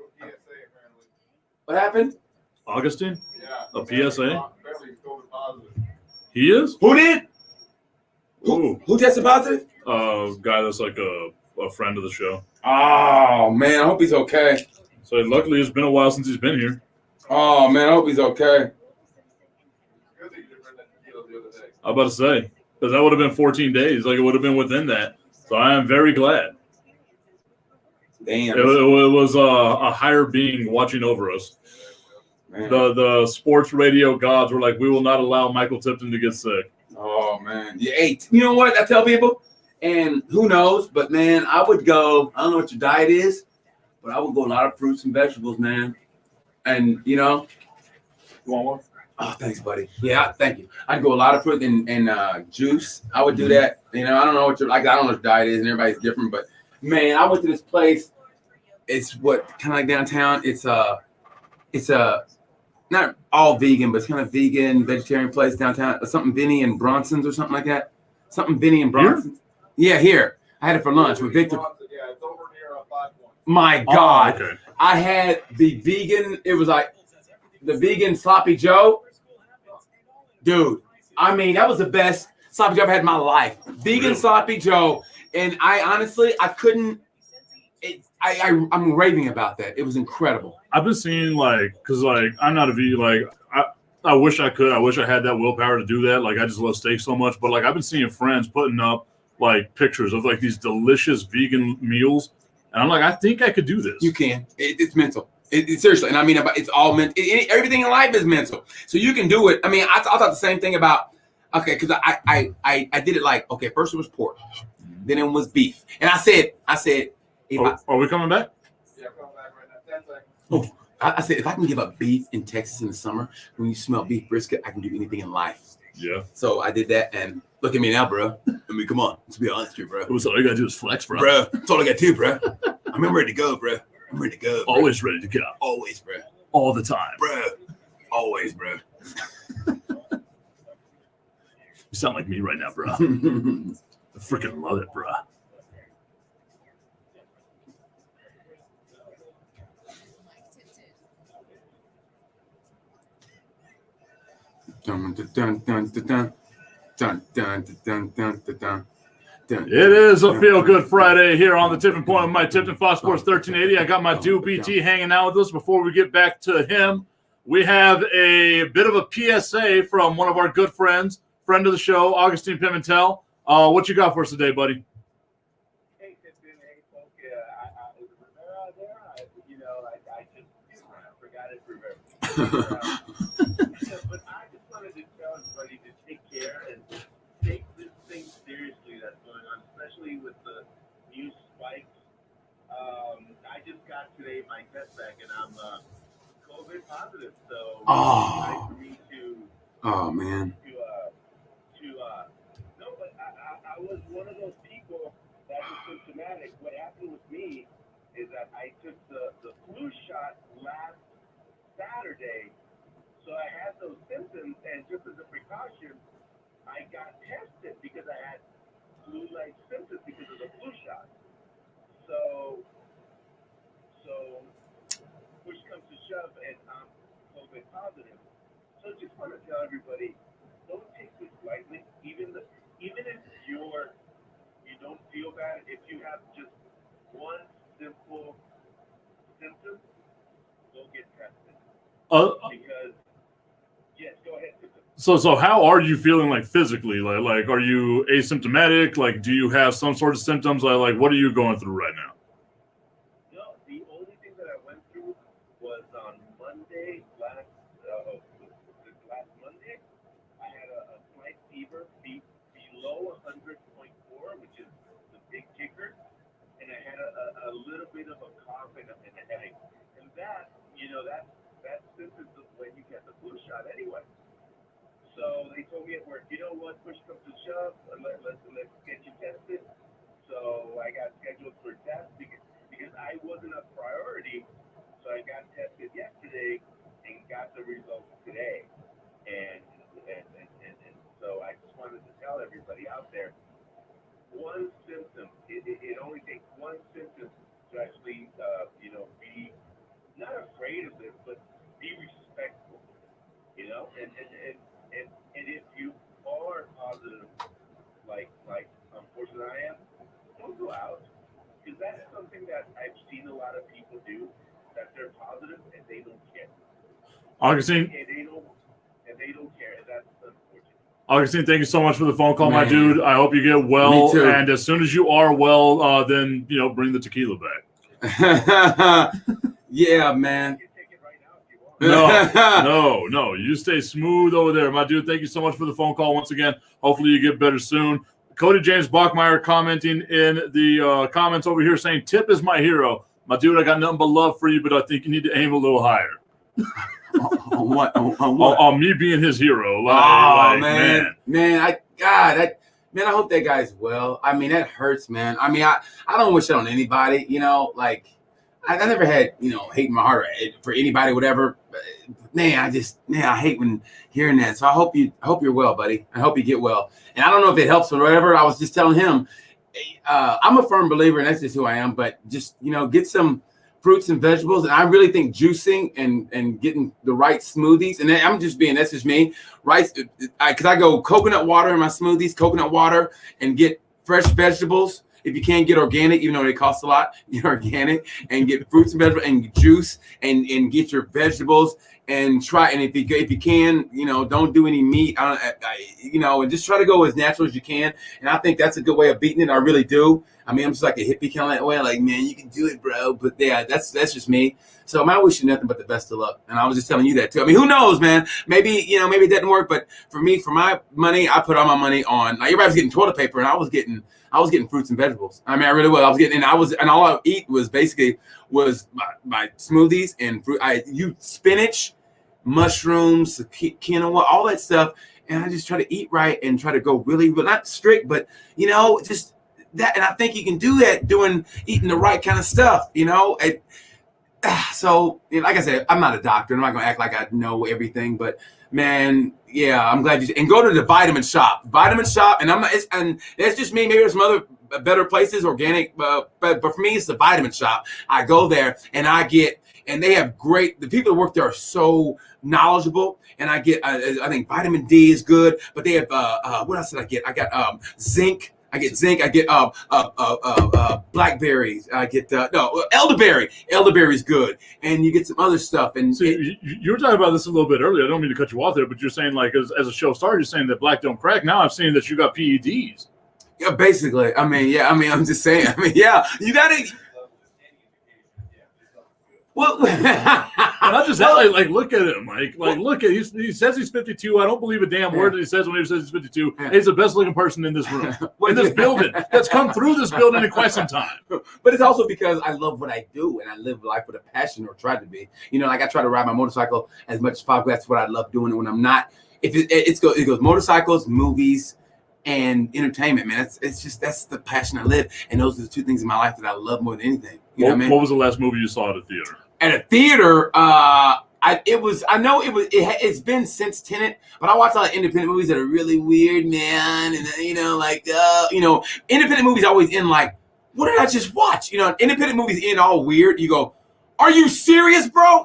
What happened? Augustine? Yeah. A PSA? Apparently he's COVID positive. He is? Who did? Ooh. Who tested positive? Guy that's like a friend of the show. Oh man, I hope he's okay. So luckily it's been a while since he's been here. Oh man, I hope he's okay. Good that you didn't bring that tequila the other day. I was about to say, because that would have been 14 days. Like it would have been within that. So I am very glad. Damn. It was a higher being watching over us. Man. The sports radio gods were like, we will not allow Michael Tipton to get sick. Oh man, yeah. Hey, you know what I tell people, and who knows, but man, I would go. I don't know what your diet is, but I would go a lot of fruits and vegetables, man. And you know, You want one? oh, thanks, buddy. Yeah, thank you. I'd go a lot of fruit and juice. I would do that. You know, I don't know what your like. I don't know what your diet is, and everybody's different. But man, I went to this place. It's what kind of like downtown. It's a not all vegan, but it's kind of vegan, vegetarian place downtown. Something Vinny and Bronson's or something like that. Something Vinny and Bronson's. Yeah, here. I had it for lunch with Victor. Yeah, it's over near 5 points. My God. Oh, okay. I had the vegan, it was like the vegan sloppy Joe. Dude, I mean, that was the best sloppy Joe I've had in my life. Vegan Really? sloppy Joe. And I honestly, I couldn't, I'm raving about that. It was incredible. I've been seeing like, cause like I'm not a vegan. Like I wish I could. I wish I had that willpower to do that. Like I just love steak so much. But like I've been seeing friends putting up like pictures of like these delicious vegan meals, and I'm like, I think I could do this. You can. It's mental. It seriously, and I mean, it's all mental. Everything in life is mental. So you can do it. I mean, I thought the same thing about. Okay, because I did it like okay. First it was pork, then it was beef, and I said if Are we coming back? Yeah, come back right now. 10 seconds. I said if I can give up beef in Texas in the summer when you smell beef brisket, I can do anything in life. Yeah. So I did that, and look at me now, bro. I mean, come on, let's be honest here, bro. It was all you gotta do is flex, bro. Bro, that's all I got to do, bro. I'm ready to go, bro. I'm ready to go. Bro. Always ready to go. Always, bro. All the time. Bro. Always, bro. You sound like me right now, bro. I freaking love it, bro. Dun, dun, dun, dun, dun, dun. Dun, dun, dun, dun, dun, dun. Dun, It is a Feel Good Friday here on the Tipping Point with Mike Tipton, Fox Sports 1380. I got my dude BT hanging out with us. Before we get back to him, we have a bit of a PSA from one of our good friends, friend of the show, Augustine Pimentel. What you got for us today, buddy? Hey, Tipton, hey, folks. Is Rivera there? You know, I just forgot it, Rivera. But I just wanted to tell everybody to take care and take this thing seriously that's going on, especially with the new spikes. I just got today my test back, and I'm COVID positive, so Oh. it's nice for me to Oh, man. no, but I was one of those people that was symptomatic. What happened with me is that I took the flu shot last Saturday, so I had those symptoms, and just as a precaution, I got tested because I had flu-like symptoms because of the flu shot. So push comes to shove, and I'm COVID positive. So just want to tell everybody, don't take this lightly. Even if you don't feel bad, if you have just one simple symptom, go get tested. Because yes, go ahead. So how are you feeling like physically? Like are you asymptomatic? Like do you have some sort of symptoms? Like what are you going through right now? No, the only thing that I went through was on Monday, last Monday. I had a slight fever below 100.4, which is the big kicker, and I had a little bit of a cough and a headache. And that, that's symptoms of when you get the flu shot anyway. So they told me at work, you know what, push comes to shove, let's get you tested. So I got scheduled for tests because I wasn't a priority. So I got tested yesterday and got the results today. And so I just wanted to seen a lot of people do that they're positive and they don't care. Augustine, And they don't care. And that's unfortunate. Augustine, thank you so much for the phone call, my Man. dude. I hope you get well. Me too. And as soon as you are well, then bring the tequila back. Yeah, man. You can take it right now if you want. No. You stay smooth over there, my dude. Thank you so much for the phone call once again. Hopefully you get better soon. Cody James Bachmeyer commenting in the comments over here saying, Tip is my hero. My dude, I got nothing but love for you, but I think you need to aim a little higher. On what? On what? On me being his hero. Man, I hope that guy's well. I mean, that hurts, man. I mean, I don't wish it on anybody, like I never had, hate in my heart for anybody, whatever. But, man, I hate when hearing that. So I hope you're well, buddy. I hope you get well. And I don't know if it helps or whatever. I was just telling him, I'm a firm believer, and that's just who I am. But just get some fruits and vegetables, and I really think juicing and getting the right smoothies. And that's just me. Rice, because I go coconut water in my smoothies, coconut water, and get fresh vegetables. If you can't get organic, even though they cost a lot, get organic and get fruits and vegetables and juice and get your vegetables and try. And if you can, don't do any meat, and just try to go as natural as you can. And I think that's a good way of beating it. I really do. I mean, I'm just like a hippie kind of way, like, man, you can do it, bro. But yeah, that's just me. So I wish you nothing but the best of luck. And I was just telling you that too. I mean, who knows, man? Maybe it didn't work. But for me, for my money, I put all my money on. Like, everybody's getting toilet paper, and I was getting fruits and vegetables. I mean, I really was. And all I eat was basically my smoothies and fruit. I use spinach, mushrooms, quinoa, all that stuff. And I just try to eat right and try to go really, not strict, but just that. And I think you can do that eating the right kind of stuff. So, like I said, I'm not a doctor. I'm not going to act like I know everything, but man, yeah, I'm glad and go to the Vitamin Shop, and I'm not, and that's just me. Maybe there's some other better places, organic, but for me, it's the Vitamin Shop. I go there and and they have the people that work there are so knowledgeable, and I get, I think vitamin D is good, but they have, what else did I get? I got zinc. I get blackberries. I get elderberry. Elderberry's good, and you get some other stuff. And so you were talking about this a little bit earlier. I don't mean to cut you off there, but you're saying, like, as a show starter, you're saying that black don't crack. Now I'm saying that you got PEDs. Yeah, basically. I mean, I'm just saying. I mean, yeah, you got it. Well, and I just like look at him, like look at he says he's 52. I don't believe a damn word that he says when he says he's 52. Yeah. He's the best looking person in this room, in this building, that's come through this building in quite some time. But it's also because I love what I do, and I live life with a passion, or try to be. Like, I try to ride my motorcycle as much as possible. That's what I love doing. And when I'm not, it goes motorcycles, movies, and entertainment, man. That's the passion I live, and those are the two things in my life that I love more than anything. You know what I mean? What was the last movie you saw at a theater? At a theater, it's been since Tenet, but I watch a lot of independent movies that are really weird, man. And independent movies always end like, what did I just watch? Independent movies end all weird. You go, are you serious, bro?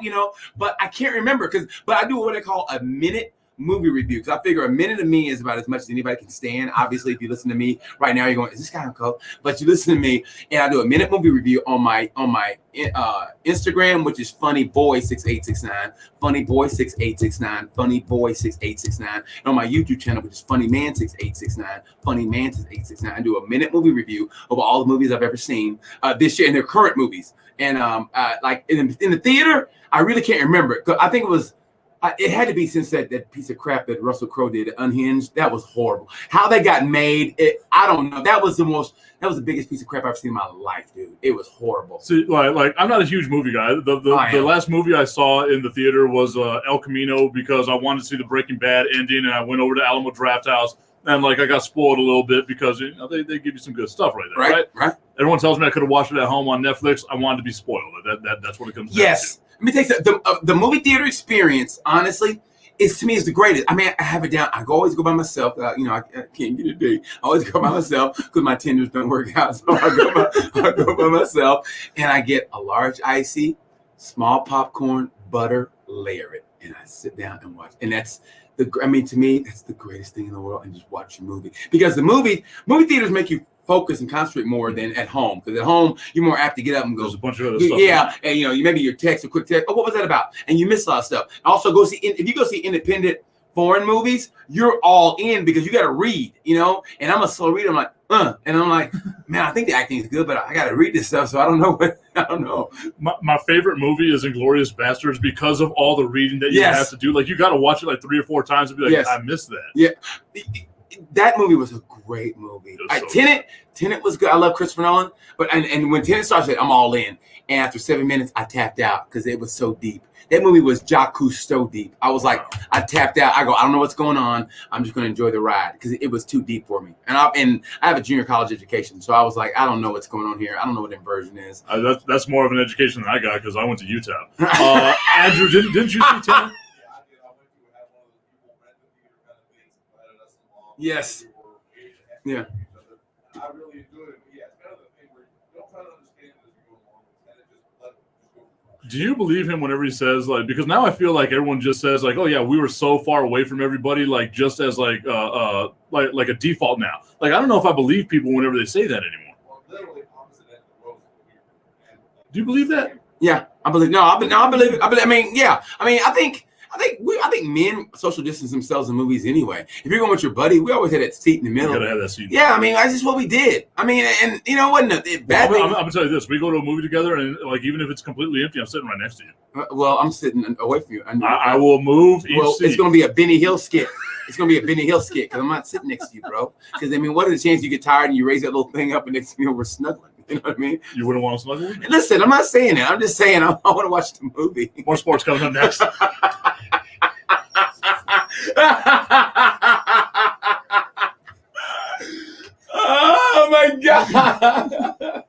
But I can't remember but I do what I call a minute movie review, because I figure a minute of me is about as much as anybody can stand. Obviously, if you listen to me right now, you're going, is this guy on coke? But you listen to me, and I do a minute movie review on my Instagram, which is funnyboy6869, funnyboy6869, funnyboy6869, and on my YouTube channel, which is funnyman6869, funnyman6869. I do a minute movie review of all the movies I've ever seen this year, and they're current movies. And like in the theater, I really can't remember it. I think it had to be since that piece of crap that Russell Crowe did, Unhinged. That was horrible. How they got made, I don't know. That was the biggest piece of crap I've seen in my life, dude. It was horrible. See, like I'm not a huge movie guy. The last movie I saw in the theater was El Camino, because I wanted to see the Breaking Bad ending, and I went over to Alamo Drafthouse, and I got spoiled a little bit because they give you some good stuff right there, right? Everyone tells me I could have watched it at home on Netflix. I wanted to be spoiled. That's what it comes down to. Yes. Let me tell you, the movie theater experience, honestly, is the greatest. I mean, I have it down. I always go by myself. I can't get a date. I always go by myself because my tenders don't work out. So I go by myself, and I get a large icy, small popcorn, butter, layer it, and I sit down and watch. And to me, that's the greatest thing in the world. And just watch a movie, because the movie theaters make you focus and concentrate more than at home. Because at home, you're more apt to get up and go, There's a bunch of other stuff. yeah, and maybe your text, a quick text. Oh, what was that about? And you miss a lot of stuff. Also, if you go see independent foreign movies, you're all in because you got to read, And I'm a slow reader. I'm like, and I'm like, man, I think the acting is good, but I got to read this stuff, so I don't know. I don't know. My favorite movie is Inglourious Bastards because of all the reading that you have to do. Like, you got to watch it like 3 or 4 times and be like, I missed that. Yeah. That movie was a great movie. Tenet was good. I love Christopher Nolan, but and when Tenet started, I'm all in. And after 7 minutes, I tapped out because it was so deep. That movie was Jacques Cousteau deep. I was like, I tapped out. I go, I don't know what's going on. I'm just going to enjoy the ride because it was too deep for me. And I have a junior college education, so I was like, I don't know what's going on here. I don't know what inversion is. That's more of an education than I got because I went to UTEP. Andrew, didn't you see Tenet? Yeah, I did. I went to have one of those people rent the theater kind of things, invited us along. Yes. Yeah. I really enjoyed it. But yeah, it's kind of the thing where you don't try to understand it as you go along, and it just let it just go. Do you believe him whenever he says, like, because now I feel like everyone just says, like, oh yeah, we were so far away from everybody, like, just as like a default now. Like, I don't know if I believe people whenever they say that anymore. Well, literally opposite end of the world. Do you believe that? Yeah, I believe. No, I believe. I mean, yeah. I mean, I think men social distance themselves in movies anyway. If you're going with your buddy, we always had that seat in the middle. You gotta have that seat. Yeah, I mean, that's just what we did. I mean, and it wasn't a bad thing. I'm gonna tell you this: we go to a movie together, and like even if it's completely empty, I'm sitting right next to you. Well, I'm sitting away from you. I will move each seat. It's gonna be a Benny Hill skit. It's gonna be a Benny Hill skit because I'm not sitting next to you, bro. Because I mean, what are the chances you get tired and you raise that little thing up and next thing we're snuggling? You know what I mean? You wouldn't want to snuggle with me? Listen, I'm not saying that. I'm just saying I want to watch the movie. More sports coming up next. Oh my god!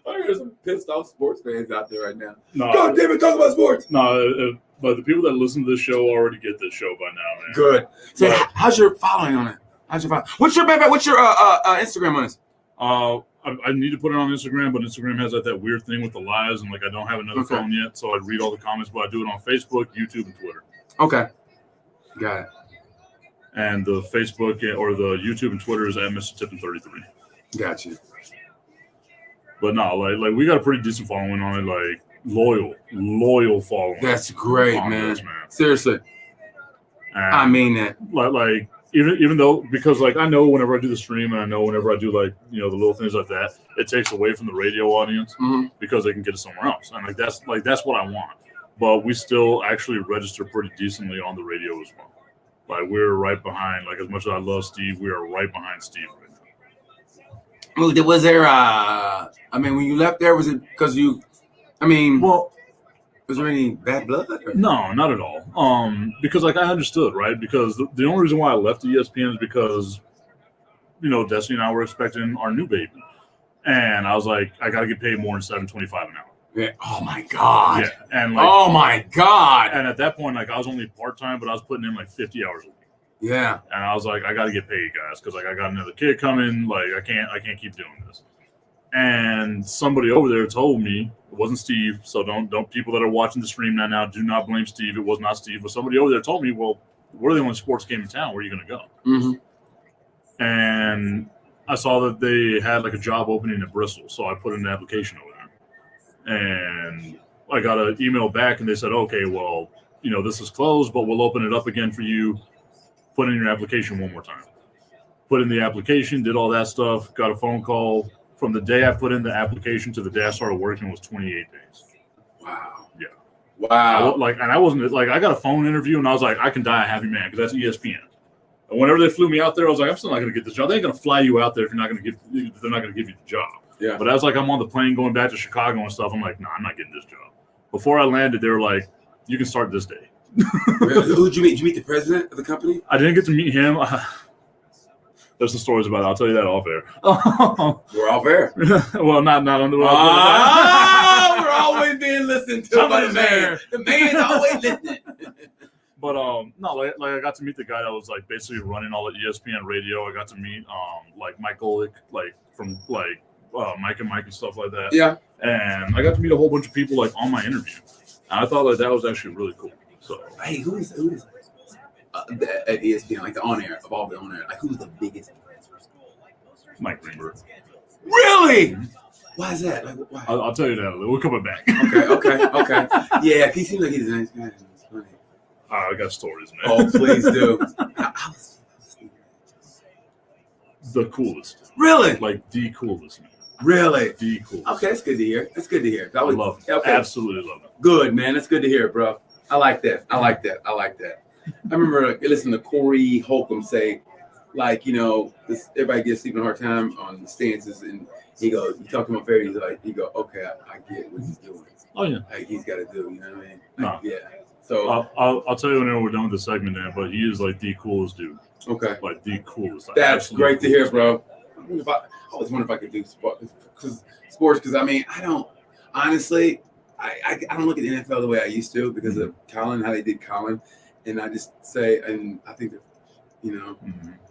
There's some pissed off sports fans out there right now. No, God damn it, talk about sports. No, but the people that listen to this show already get this show by now, man. Good. So, But- how's your following on it? What's your Instagram on this? I need to put it on Instagram, but Instagram has that weird thing with the lives, and like I don't have another Okay. phone yet, so I read all the comments, but I do it on Facebook, YouTube, and Twitter. Okay, got it. And the Facebook or the YouTube and Twitter is at Mr. Tippin 33. Got you. But no, like we got a pretty decent following on it, like loyal following. That's great, on man. this, Seriously, And I mean that. like even though because like I know whenever I do the stream and I know whenever I do like the little things like that, it takes away from the radio audience Mhm. because they can get it somewhere else, and that's what I want. But we still actually register pretty decently on the radio as well. Like we're right behind. Like as much as I love Steve, we are right behind Steve right now. Well, was there? I mean, when you left there, was it because you? I mean, Well, was there any bad blood? Or? no, not at all. Because like I understood, right? Because the only reason why I left ESPN is because, Destiny and I were expecting our new baby, and I was like, I gotta get paid more than $7.25 an hour. Yeah. Oh my god. Yeah, and like, Oh my god. and at that point, like I was only part time, but I was putting in like 50 hours a week, Yeah. and I was like, I gotta get paid, guys, because like I got another kid coming. Like I can't keep doing this. And somebody over there told me it wasn't Steve. So don't people that are watching the stream now do not blame Steve. It was not Steve. But somebody over there told me, well, we're the only sports game in town. Where are you going to go? Mm-hmm. And I saw that they had like a job opening at Bristol. So I put in an application over there. And I got an email back and they said, okay, well, this is closed, but we'll open it up again for you. Put in your application one more time. Put in the application, did all that stuff, got a phone call. From the day I put in the application to the day I started working was 28 days. Wow. Yeah. Wow. And I wasn't like, I got a phone interview and I was like, I can die a happy man because that's ESPN. And whenever they flew me out there, I was like, I'm still not going to get this job. They ain't going to fly you out there if they're not going to give you the job. Yeah. But as like I'm on the plane going back to Chicago and stuff, I'm like, nah, I'm not getting this job. Before I landed, they were like, you can start this day. Who did you meet? Did you meet the president of the company? I didn't get to meet him. There's some stories about it. I'll tell you that off air. We're all fair. Well, not on the We're always being listened to by the Somebody's man. there. The man's always listening. But no, like I got to meet the guy that was like basically running all the ESPN radio. I got to meet like Mike Golick, like from like Mike and Mike and stuff like that. Yeah. And I got to meet a whole bunch of people like on my interview. And I thought like that was actually really cool. So Hey, who is at ESPN, like the on air of all the on air, like who's the biggest? Mike Greenberg. Really? Why is that? Like, why? I'll tell you that. We're coming back. Okay. Yeah, he seems like he's a nice guy. It's funny. I got stories, man. Oh, please do. The coolest. Really? Like the coolest, man. Really? The coolest. Okay, that's good to hear. That's good to hear. I love it. Okay. Absolutely love it. Good, man. That's good to hear, bro. I like that. I remember listening to Corey Holcomb say, like, everybody gives Stephen a hard time on the stances, and he goes, you talk to him fair, he go, okay, I get what he's doing. Oh yeah. Like he's got to do, you know what I mean? No. Yeah. So I'll tell you whenever we're done with the segment, Dan. But he is like the coolest dude. okay, Like the coolest. Like, that's absolute great to hear, coolest. bro. I always wonder if I could do sports because I mean I don't honestly I don't look at the NFL the way I used to because of Colin, how they did Colin, and I just say, and I think that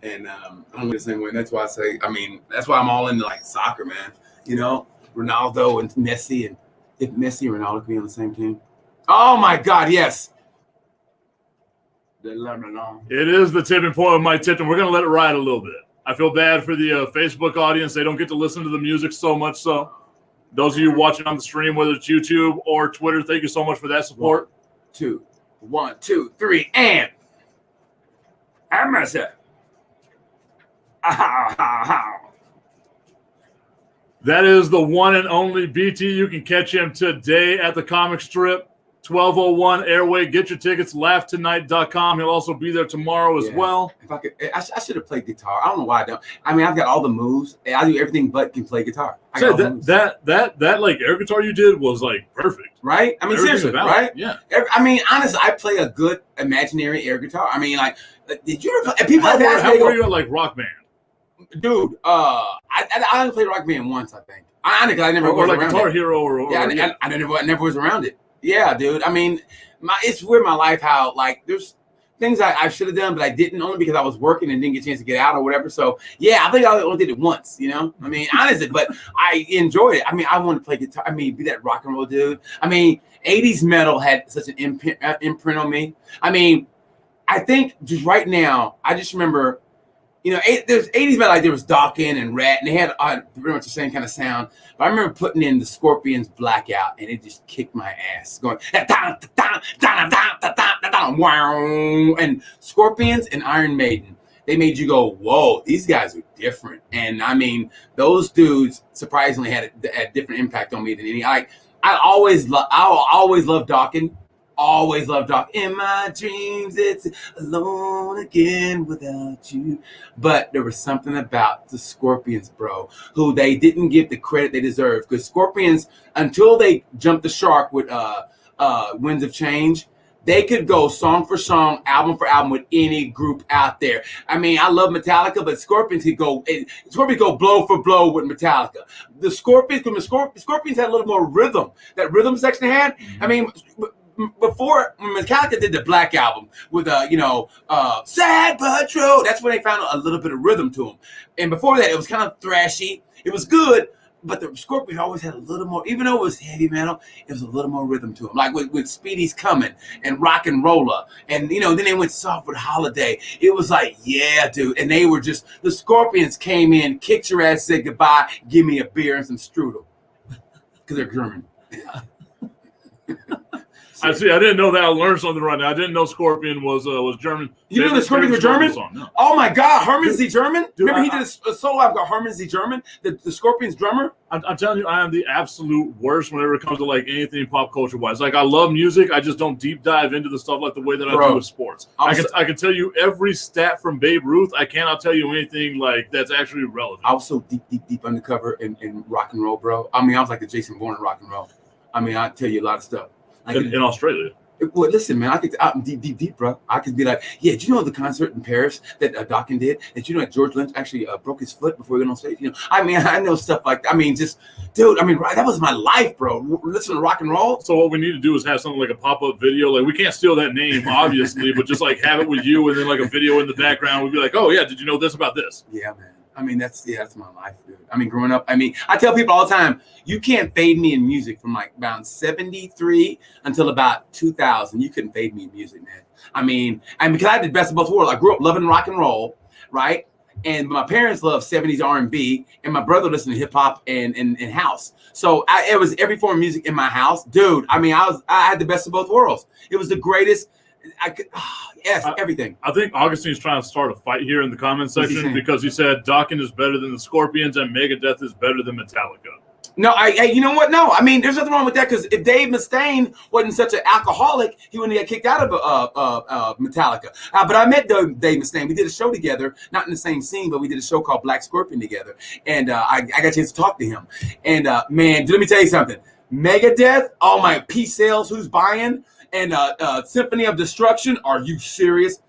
and I don't look the same way. And that's why I say, I mean, that's why I'm all into like soccer, man. Ronaldo and Messi, and if Messi and Ronaldo could be on the same team, oh my God, yes. It is the tipping point with Mike Tipton. We're gonna let it ride a little bit. I feel bad for the Facebook audience. They don't get to listen to the music so much. So those of you watching on the stream, whether it's YouTube or Twitter, thank you so much for that support. 1, 2, 3, and I'm myself. That is the one and only BT. You can catch him today at the comic strip, 1201 Airway. Get your tickets, laughtonight.com. He'll also be there tomorrow as well. If I could, I should have played guitar. I don't know why I don't. I mean, I've got all the moves. I do everything but can play guitar. So that like air guitar you did was like perfect. Right? I mean, Everything seriously, about right? it, yeah. I mean, honestly, I play a good imaginary air guitar. I mean, like, did you ever play? People How ask me, were you at like Rock Band? dude, I only played Rock Band once, I think. I never Or was like around Guitar it. Hero or I never was around it. Yeah, dude. I mean, it's weird my life how like there's things I should have done, but I didn't, only because I was working and didn't get a chance to get out or whatever. So yeah, I think I only did it once, I mean, honestly, but I enjoyed it. I mean, I want to play guitar. I mean, be that rock and roll dude. I mean, 80s metal had such an imprint on me. I mean, I think just right now, I just remember, there's 80s metal, like there was Dawkins and Rat, and they had pretty much the same kind of sound. But I remember putting in the Scorpions Blackout, and it just kicked my ass, going and Scorpions and Iron Maiden. They made you go, whoa, these guys are different. And I mean, those dudes surprisingly had a different impact on me than any. I always loved Dawkins. Always loved Doc. In my dreams, it's alone again without you. But there was something about the Scorpions, bro, who they didn't give the credit they deserved. Because Scorpions, until they jumped the shark with Winds of Change, they could go song for song, album for album with any group out there. I mean, I love Metallica, but Scorpions could go blow for blow with Metallica. The Scorpions had a little more rhythm. That rhythm section they had. I mean, before when Metallica did the Black Album with Sad But True, that's when they found a little bit of rhythm to them. And before that, it was kind of thrashy. It was good, but the Scorpions always had a little more, even though it was heavy metal, it was a little more rhythm to them. Like with Speedy's Coming and Rock and Roller, and then they went soft with Holiday. It was like, yeah, dude. And they were just, the Scorpions came in, kicked your ass, said goodbye, give me a beer and some strudel, because they're German. I see. I didn't know that. I learned something right now. I didn't know Scorpion was German. You know the Scorpions were German? No. Oh my God, Herman Z. German? Dude, Remember he did a solo album called Herman Z. German, the Scorpions drummer? I'm telling you, I am the absolute worst whenever it comes to like anything pop culture wise. Like I love music, I just don't deep dive into the stuff like the way that I do with sports. I can tell you every stat from Babe Ruth. I cannot tell you anything like that's actually relevant. I was so deep undercover in rock and roll, bro. I mean, I was like the Jason Bourne of rock and roll. I mean, I tell you a lot of stuff. Like in Australia. Well, listen, man, I could deep, bro. I could be like, yeah, did you know the concert in Paris that Dawkins did? Did you know that George Lynch actually broke his foot before he went on stage? I mean, I know stuff like that. I mean, just, dude, I mean, that was my life, bro. Listen to rock and roll. So what we need to do is have something like a pop-up video. Like we can't steal that name, obviously, but just like have it with you and then like a video in the background. We'd be like, oh yeah, did you know this about this? Yeah, man. I mean, that's my life, dude. I mean, growing up, I mean, I tell people all the time, you can't fade me in music from like around 73 until about 2000. You couldn't fade me in music, man. I mean, because I did best of both worlds. I grew up loving rock and roll, right? And my parents love 70s R&B, and my brother listened to hip hop and house. So it was every form of music in my house, dude. I mean, I had the best of both worlds. It was the greatest. Everything. I think Augustine's trying to start a fight here in the comment What's he section saying? because he said Dokken is better than the Scorpions and Megadeth is better than Metallica. No, you know what? No, I mean, there's nothing wrong with that because if Dave Mustaine wasn't such an alcoholic, he wouldn't get kicked out of Metallica. But I met Dave Mustaine. We did a show together, not in the same scene, but we did a show called Black Scorpion together, and I got a chance to talk to him. And man, let me tell you something. Megadeth, all my Peace Sales, who's buying, and Symphony of Destruction. Are you serious?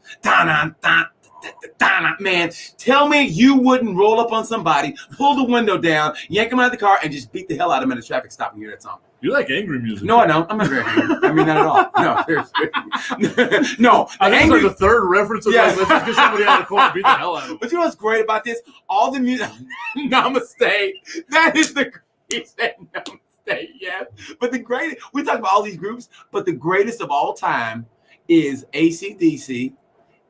Man, tell me you wouldn't roll up on somebody, pull the window down, yank them out of the car, and just beat the hell out of them at a traffic stop and hear that song. You like angry music? No, I don't. I'm not very angry. I mean, not at all. No, seriously. No, I think angry. it's like the third reference of Yeah. like, let's just get somebody out of the car and beat the hell out of them. But you know what's great about this? All the music. Namaste. That is the. He said namaste. Yes. But the greatest. We talk about all these groups, but the greatest of all time is AC/DC.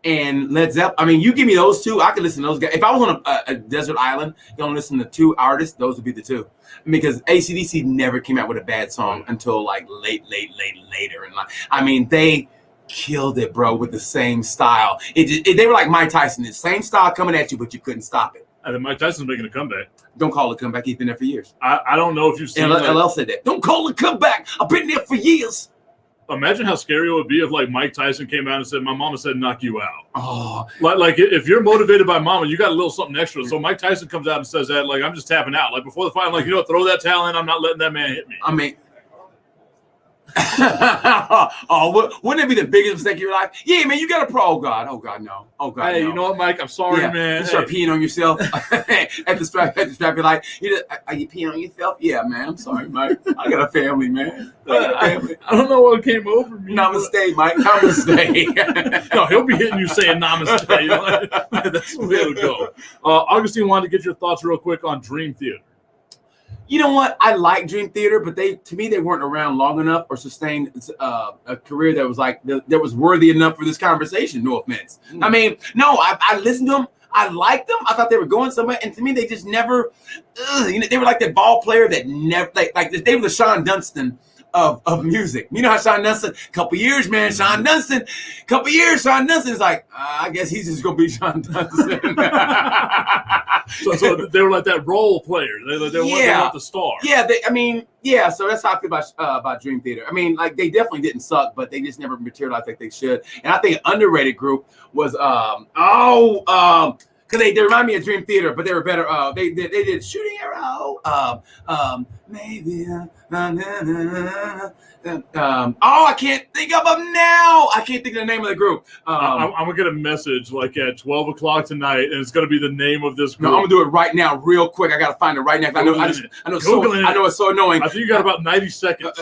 And Led Zeppelin. I mean, you give me those two, I could listen to those guys. If I was on a desert island, going to listen to two artists, those would be the two. Because AC/DC never came out with a bad song until like later in life. I mean, they killed it, bro, with the same style. They were like Mike Tyson, the same style coming at you, but you couldn't stop it. And then Mike Tyson's making a comeback. Don't call it a comeback. He's been there for years. I don't know if you've seen. LL said that. Don't call it a comeback. I've been there for years. Imagine how scary it would be if like Mike Tyson came out and said, "My mama said knock you out." Oh, Like if you're motivated by mama, you got a little something extra. So Mike Tyson comes out and says that, like, I'm just tapping out. Like before the fight, I'm like, you know what, throw that towel in. I'm not letting that man hit me. I mean, wouldn't it be the biggest mistake of your life? Yeah, man, you got a pro. Oh God, no. Oh God, Hey, no. you know what, Mike? I'm sorry, Yeah, man. you start Hey. peeing on yourself at the strap. You're like, are you peeing on yourself? Yeah, man. I'm sorry, Mike. I got a family, man. I got a family. I don't know what came over me. Namaste, Mike. Namaste. No, he'll be hitting you saying namaste. You know? That's the way it'll go. Augustine wanted to get your thoughts real quick on Dream Theater. You know what? I like Dream Theater, but to me, they weren't around long enough or sustained a career that was that was worthy enough for this conversation. No offense. I mean, no, I listened to them. I liked them. I thought they were going somewhere, and to me, they just never. They were like that ball player that never like they were the Sean Dunston of music. You know how Sean Dunston, couple years, man, Sean Dunston's like, I guess he's just gonna be Sean Dunston. So they were like that role player. They weren't the star. Yeah, so that's how I feel about Dream Theater. I mean, like they definitely didn't suck, but they just never materialized like they should. And I think an underrated group was because they remind me of Dream Theater, but they were better. They did Shooting Arrow. Maybe. I can't think of them now. I can't think of the name of the group. I'm gonna get a message like at 12 o'clock tonight, and it's gonna be the name of this group. No, I'm gonna do it right now, real quick. I gotta find it right now. I know it's so annoying. I think you got about 90 seconds.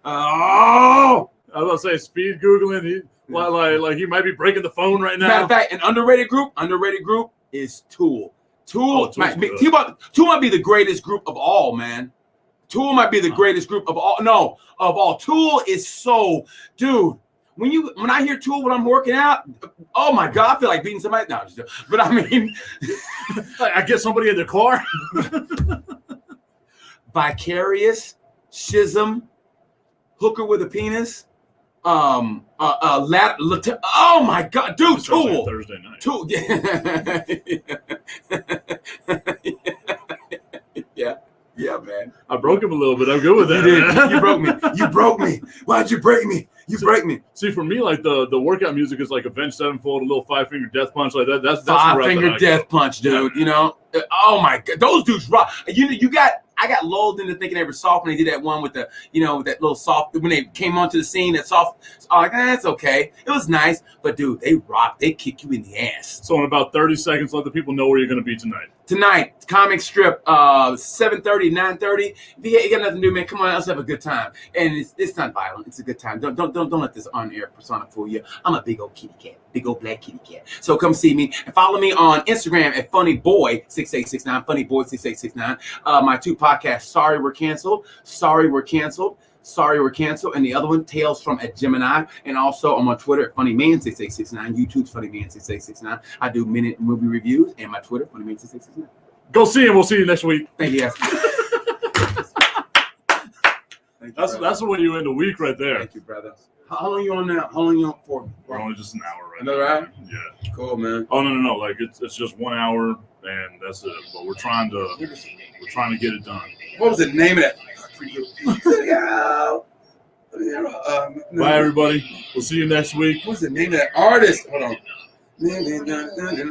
Oh. I was about to say speed Googling. Like he might be breaking the phone right now. Matter of fact, an underrated group is Tool. Tool might be the greatest group of all, man. Tool might be the greatest group of all. No, of all. Tool is so, dude. When I hear Tool when I'm working out, oh my God, I feel like beating somebody. No, but I mean, I get somebody in the car. Vicarious, Schism, Hooker with a Penis. Oh my God, dude, Tool. Thursday night. Tool. Yeah, man. I broke him a little bit. I'm good with that. You did. Man. You broke me. Why'd you break me? You break me. See, for me, like the workout music is like Avenged Sevenfold, a little 5-finger death punch, like that. That's Five-finger death punch, dude. Yeah. You know. Oh my God, those dudes rock. I got lulled into thinking they were soft when they did that one with with that little soft, when they came onto the scene, that soft, that's okay. It was nice, but dude, they rock. They kick you in the ass. So in about 30 seconds, let the people know where you're going to be tonight. Tonight, comic strip, 7:30, 9:30. If you got nothing to do, man, come on, let's have a good time. And it's not violent. It's a good time. Don't let this on-air persona fool you. I'm a big old kitty cat, big old black kitty cat. So come see me and follow me on Instagram at funnyboy6869, funnyboy6869. My two podcasts, Sorry We're Canceled, Sorry We're Canceled, and the other one, Tales from a Gemini. And also, I'm on Twitter at FunnyMan6869. YouTube's FunnyMan6869. I do minute movie reviews, and my Twitter, FunnyMan6869. Go see him. We'll see you next week. Thank you, guys. Thank you, That's the way you end the week right there. Thank you, brother. How long you on now? How long you on for? We're only just an hour right Another now. hour? Yeah. Cool, man. Oh no. Like it's just 1 hour and that's it. But we're trying to get it done. What was the name of that? Bye everybody. We'll see you next week. What's the name of that artist? Hold on.